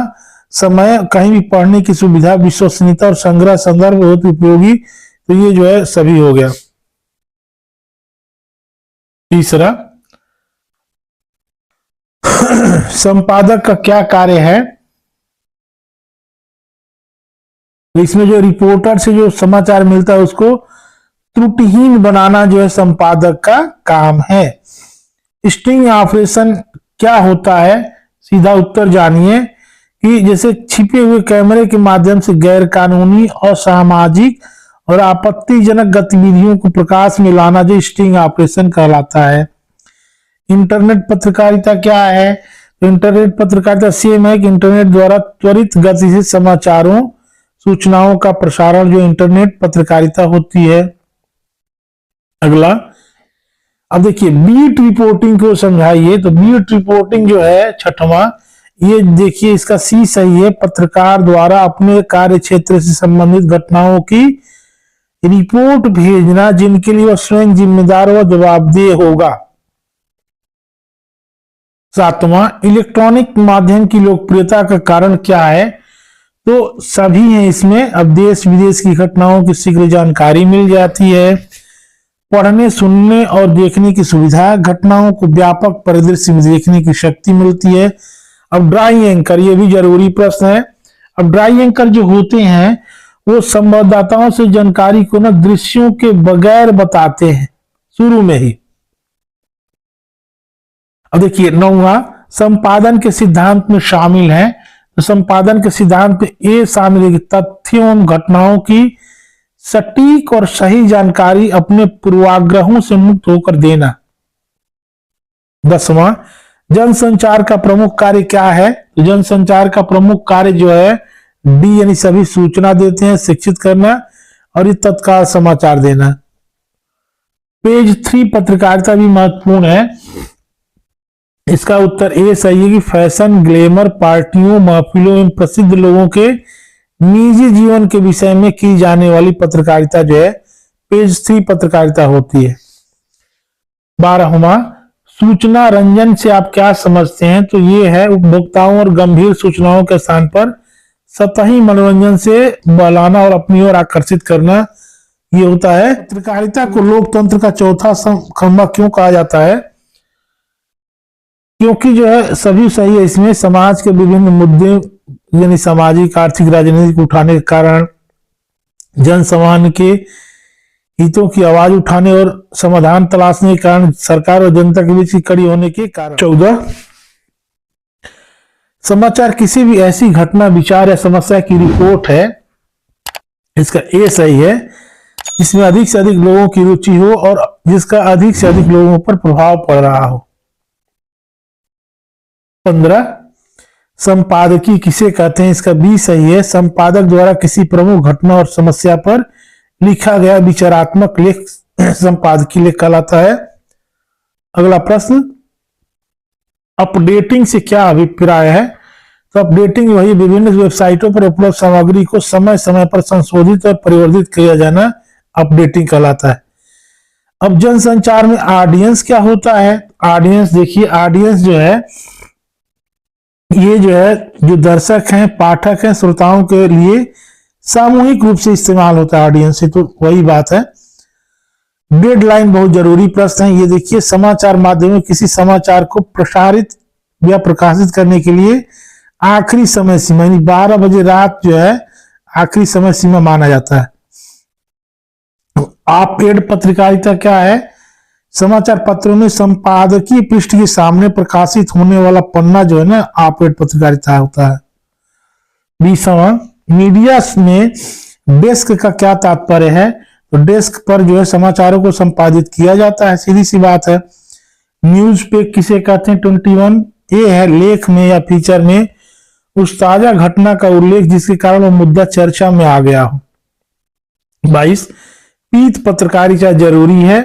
[SPEAKER 1] समय, कहीं भी पढ़ने की सुविधा, विश्वसनीयता और संग्रह संदर्भ बहुत उपयोगी। तो ये जो है सभी हो गया। तीसरा, संपादक का क्या कार्य है? तो इसमें जो रिपोर्टर से जो समाचार मिलता है उसको त्रुटिहीन बनाना जो है संपादक का काम है। स्टिंग ऑपरेशन क्या होता है, सीधा उत्तर जानिए कि जैसे छिपे हुए कैमरे के माध्यम से गैर कानूनी, असामाजिक और आपत्तिजनक गतिविधियों को प्रकाश में लाना जो स्टिंग ऑपरेशन कहलाता है। इंटरनेट पत्रकारिता क्या है, तो इंटरनेट पत्रकारिता सेम है कि इंटरनेट द्वारा त्वरित गति से समाचारों, सूचनाओं का प्रसारण जो इंटरनेट पत्रकारिता होती है। अगला, अब देखिए बीट रिपोर्टिंग को समझाइए। तो बीट रिपोर्टिंग जो है छठवां, ये देखिए इसका सी सही है, पत्रकार द्वारा अपने कार्य क्षेत्र से संबंधित घटनाओं की रिपोर्ट भेजना जिनके लिए वह स्वयं जिम्मेदार व जवाबदेह होगा। सातवां, इलेक्ट्रॉनिक माध्यम की लोकप्रियता का कारण क्या है, तो सभी हैं इसमें। अब देश विदेश की घटनाओं की शीघ्र जानकारी मिल जाती है, पढ़ने, सुनने और देखने की सुविधा, घटनाओं को व्यापक परिदृश्य में देखने की शक्ति मिलती है। अब ड्राई एंकर, ये भी जरूरी प्रश्न है। अब ड्राई एंकर जो होते हैं वो संवाददाताओं से जानकारी को ना दृश्यों के बगैर बताते हैं शुरू में ही। अब देखिए नौवां, संपादन के सिद्धांत में शामिल है। तो संपादन के सिद्धांत में ये शामिल है कि तथ्यों एवं घटनाओं की सटीक और सही जानकारी अपने पूर्वाग्रहों से मुक्त होकर देना। 10वां, जनसंचार का प्रमुख कार्य क्या है, तो जनसंचार का प्रमुख कार्य जो है डी यानी सभी सूचना देते हैं, शिक्षित करना और ये तत्काल समाचार देना। पेज 3 पत्रकारिता भी महत्वपूर्ण है। इसका उत्तर ए सही है कि फैशन, ग्लैमर, पार्टियों, महफिलों एवं प्रसिद्ध लोगों के निजी जीवन के विषय में की जाने वाली पत्रकारिता जो है पेज 3 पत्रकारिता होती है। 12वां, सूचना रंजन से आप क्या समझते हैं, तो ये है उपभोक्ताओं और गंभीर सूचनाओं के स्थान पर सतही मनोरंजन से बहलाना और अपनी ओर आकर्षित करना, ये होता है। पत्रकारिता को लोकतंत्र का चौथा खंभा क्यों कहा जाता है, क्योंकि जो है सभी सही है इसमें, समाज के विभिन्न मुद्दे यानी सामाजिक, आर्थिक, राजनीतिक उठाने के कारण, जन सामान्य के हितों की आवाज उठाने और समाधान तलाशने के कारण, सरकार और जनता के बीच की कड़ी होने के कारण। 14, समाचार किसी भी ऐसी घटना, विचार या समस्या की रिपोर्ट है। इसका ए सही है, इसमें अधिक से अधिक लोगों की रुचि हो और जिसका अधिक से अधिक लोगों पर प्रभाव पड़ रहा हो। 15, संपादकीय किसे कहते हैं, इसका बी सही है, संपादक द्वारा किसी प्रमुख घटना और समस्या पर लिखा गया विचारात्मक लेख संपादकीय लेख कहलाता है। अगला प्रश्न, अपडेटिंग से क्या अभिप्राय है, तो अपडेटिंग वही विभिन्न वेबसाइटों पर उपलब्ध सामग्री को समय समय पर संशोधित और परिवर्तित किया जाना अपडेटिंग कहलाता है। अब जनसंचार में ऑडियंस क्या होता है, ऑडियंस देखिए, ऑडियंस जो है ये जो है जो दर्शक हैं, पाठक हैं, श्रोताओं के लिए सामूहिक रूप से इस्तेमाल होता है ऑडियंस से, तो वही बात है। डेडलाइन बहुत जरूरी प्रश्न है, ये देखिए, समाचार माध्यम में किसी समाचार को प्रसारित या प्रकाशित करने के लिए आखिरी समय सीमा यानी 12 बजे रात जो है आखिरी समय सीमा माना जाता है। आप एड पत्रकारिता क्या है, समाचार पत्रों में संपादकीय पृष्ठ के सामने प्रकाशित होने वाला पन्ना जो है ना आप एड पत्रकारिता होता है। 20वां, मीडिया में डेस्क का क्या तात्पर्य है, तो डेस्क पर जो है समाचारों को संपादित किया जाता है, सीधी सी बात है। न्यूज पे किसे कहते हैं, 21 ये है, लेख में या फीचर में उस ताजा घटना का उल्लेख जिसके कारण वो मुद्दा चर्चा में आ गया हो। 22 पीत पत्रकारिता जरूरी है।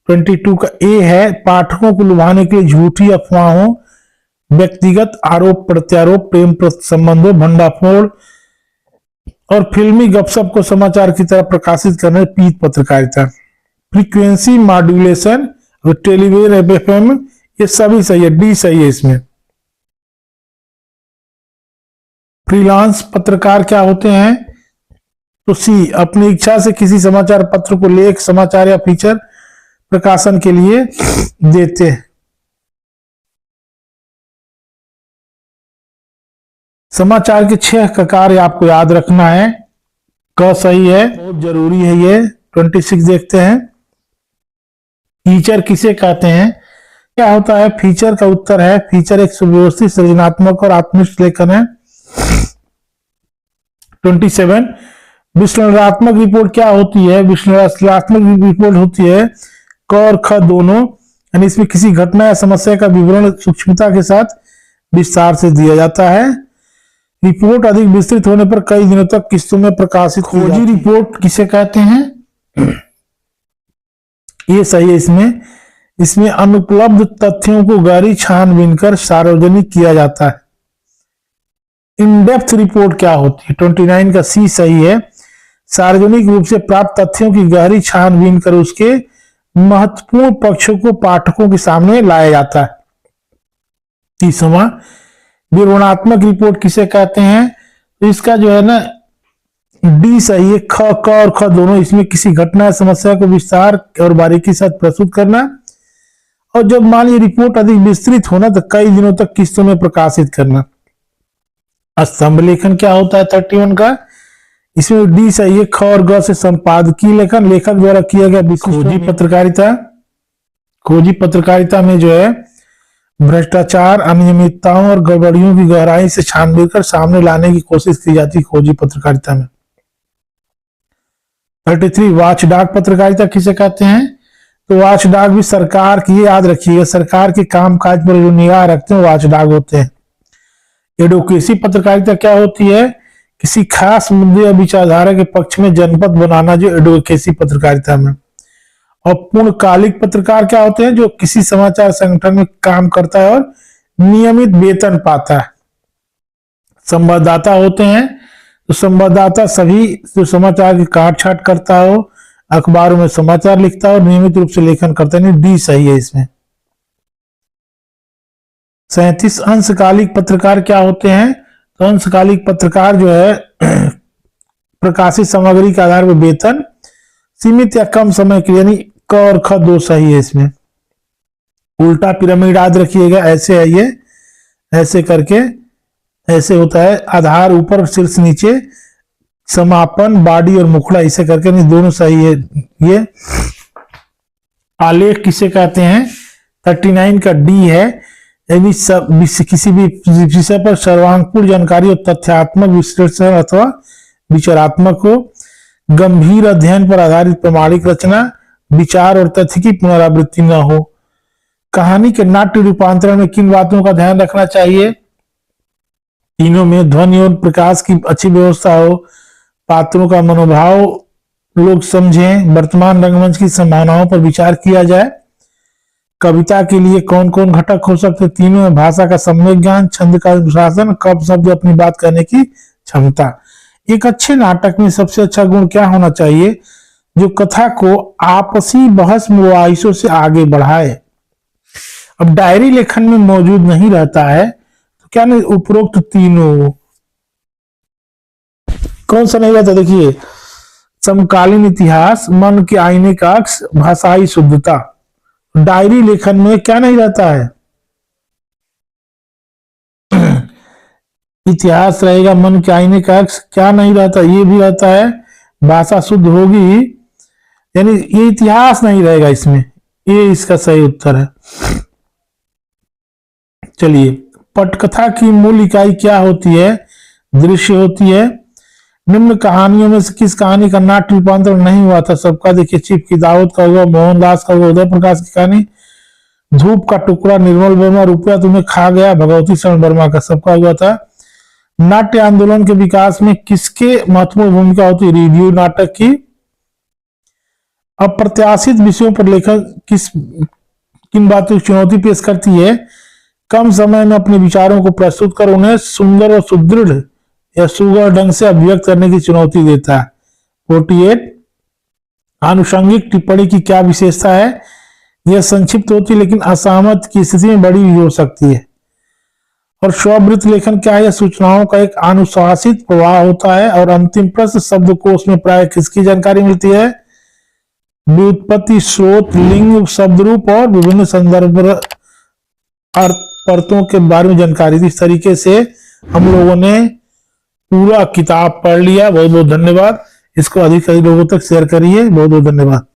[SPEAKER 1] 22 का ए है, पाठकों को लुभाने के लिए झूठी अफवाहों, व्यक्तिगत आरोप प्रत्यारोप, प्रेम संबंधों, भंडाफोड़ और फिल्मी गपशप को समाचार की तरह प्रकाशित करना पीत पत्रकारिता। फ्रीक्वेंसी मॉड्यूलेशन और टेलीविजन एफएम ये सभी सही है, डी सही है इसमें। फ्रीलांस पत्रकार क्या होते हैं, तो सी, अपनी इच्छा से किसी समाचार पत्र को लेख, समाचार या फीचर प्रकाशन के लिए देते हैं। समाचार के 6 का कार्य आपको याद रखना है। क सही है, बहुत जरूरी है ये। 26 देखते हैं, फीचर किसे कहते हैं? क्या होता है फीचर? का उत्तर है फीचर एक सुव्यवस्थित, सृजनात्मक और आत्मनिष्ठ लेखन है। 27 विश्लेषणात्मक रिपोर्ट क्या होती है? विश्लेषणात्मक रिपोर्ट होती है क और ख दोनों, यानी इसमें किसी घटना या समस्या का विवरण सूक्ष्मता के साथ विस्तार से दिया जाता है। रिपोर्ट अधिक विस्तृत होने पर कई दिनों तक किस्तों में प्रकाशित की जाती है। खोजी रिपोर्ट किसे कहते हैं? ये सही है। इसमें अनुपलब्ध तथ्यों को गहरी छानबीन कर सार्वजनिक किया जाता है। इन डेप्थ रिपोर्ट क्या होती है? 29 का सी सही है। सार्वजनिक रूप से प्राप्त तथ्यों की गहरी छानबीन कर उसके महत्वपूर्ण पक्षों को पाठकों के सामने लाया जाता है। 30वां विवरणात्मक रिपोर्ट किसे कहते हैं? तो इसका जो है ना डी सही है। ख क और ख दोनों, इसमें किसी घटना या समस्या को विस्तार और बारीकी से प्रस्तुत करना, और जब मान लीजिए रिपोर्ट अधिक विस्तृत होना तो कई दिनों तक किस्तों में प्रकाशित करना। स्तंभ लेखन क्या होता है? 31 का, इसमें डी सही है। ख और ग से संपादकीय लेखन, लेखक द्वारा किया गया। खोजी पत्रकारिता, खोजी पत्रकारिता में जो है भ्रष्टाचार, अनियमितताओं और गड़बड़ियों की गहराई से छानबीन कर सामने लाने की कोशिश की जाती है खोजी पत्रकारिता में। 33 वाचडाग पत्रकारिता किसे कहते हैं? तो वाचडाग भी सरकार की, याद रखिएगा, सरकार के कामकाज पर जो निगाह रखते हैं वाचडाग होते हैं। एडवोकेसी पत्रकारिता क्या होती है? किसी खास मुद्दे या विचारधारा के पक्ष में जनपद बनाना, जो एडवोकेसी पत्रकारिता में। और पूर्णकालिक पत्रकार क्या होते हैं? जो किसी समाचार संगठन में काम करता है और नियमित वेतन पाता है। संवाददाता होते हैं, तो संवाददाता सभी जो समाचार की काट छाट करता हो, अखबारों में समाचार लिखता हो, नियमित रूप से लेखन करता है। नहीं, डी सही है इसमें। 37 अंशकालिक पत्रकार क्या होते हैं? तो अंशकालिक पत्रकार जो है प्रकाशित सामग्री के आधार पर वेतन सीमित या कम समय के लिए, यानी क और ख दो सही है इसमें। उल्टा पिरामिड याद रखिएगा, ऐसे है ये, ऐसे करके ऐसे होता है, आधार ऊपर शीर्ष नीचे, समापन बॉडी और मुखड़ा, इसे करके नहीं, दोनों सही है ये। आलेख किसे कहते हैं? 39 का डी है, यानी किसी भी विषय पर सर्वांगपूर्ण जानकारी और तथ्यात्मक विश्लेषण अथवा विचारात्मक हो, गंभीर अध्ययन पर आधारित प्रामाणिक रचना, विचार और तथ्य की पुनरावृत्ति न हो। कहानी के नाट्य रूपांतरण में किन बातों का ध्यान रखना चाहिए? तीनों में ध्वनि और प्रकाश की अच्छी व्यवस्था हो, पात्रों का मनोभाव लोग समझें, वर्तमान रंगमंच की संभावनाओं पर विचार किया जाए। कविता के लिए कौन कौन घटक हो सकते? तीनों में भाषा का सम्यक ज्ञान, छंद का अनुशासन, कब शब्द अपनी बात करने की क्षमता। एक अच्छे नाटक में सबसे अच्छा गुण क्या होना चाहिए? जो कथा को आपसी बहस मुबाहिसों से आगे बढ़ाए। अब डायरी लेखन में मौजूद नहीं रहता है, तो क्या नहीं उपरोक्त तीनों कौन सा नहीं रहता? देखिए, समकालीन इतिहास, मन के आईने का अक्स, भाषाई शुद्धता। डायरी लेखन में क्या नहीं रहता है? इतिहास रहेगा, मन के आईने का अक्स, क्या नहीं रहता? ये भी रहता है, भाषा शुद्ध होगी, यानी ये इतिहास नहीं रहेगा इसमें, ये इसका सही उत्तर है। चलिए, पटकथा की मूल इकाई क्या होती है? दृश्य होती है। निम्न कहानियों में से किस कहानी का नाट्य रूपांतरण नहीं हुआ था? सबका देखिए, चिप की दावत का हुआ, मोहनदास का हुआ, उदय प्रकाश की कहानी, धूप का टुकड़ा, निर्मल वर्मा, रुपया तुम्हें खा गया, भगवती शरण वर्मा का सबका हुआ था। नाट्य आंदोलन के विकास में किसके महत्वपूर्ण भूमिका होती है? रिव्यू नाटक की। अप्रत्याशित विषयों पर लेखक किन बातों की चुनौती पेश करती है? कम समय में अपने विचारों को प्रस्तुत कर उन्हें सुंदर और सुदृढ़ या सुगर ढंग से अभिव्यक्त करने की चुनौती देता है। 48 आनुषंगिक टिप्पणी की क्या विशेषता है? यह संक्षिप्त होती है लेकिन असहमत की स्थिति में बड़ी भी हो सकती है। और स्ववृत्त लेखन क्या है? सूचनाओं का एक अनुशासित प्रवाह होता है। और अंतिम प्रश्न, शब्दकोश में प्राय किसकी जानकारी मिलती है? व्युत्पत्ति, स्रोत, लिंग, शब्द रूप और विभिन्न संदर्भ अर्थ परतों के बारे में जानकारी दी। इस तरीके से हम लोगों ने पूरा किताब पढ़ लिया। बहुत बहुत धन्यवाद। इसको अधिक से अधिक लोगों तक शेयर करिए। बहुत बहुत धन्यवाद।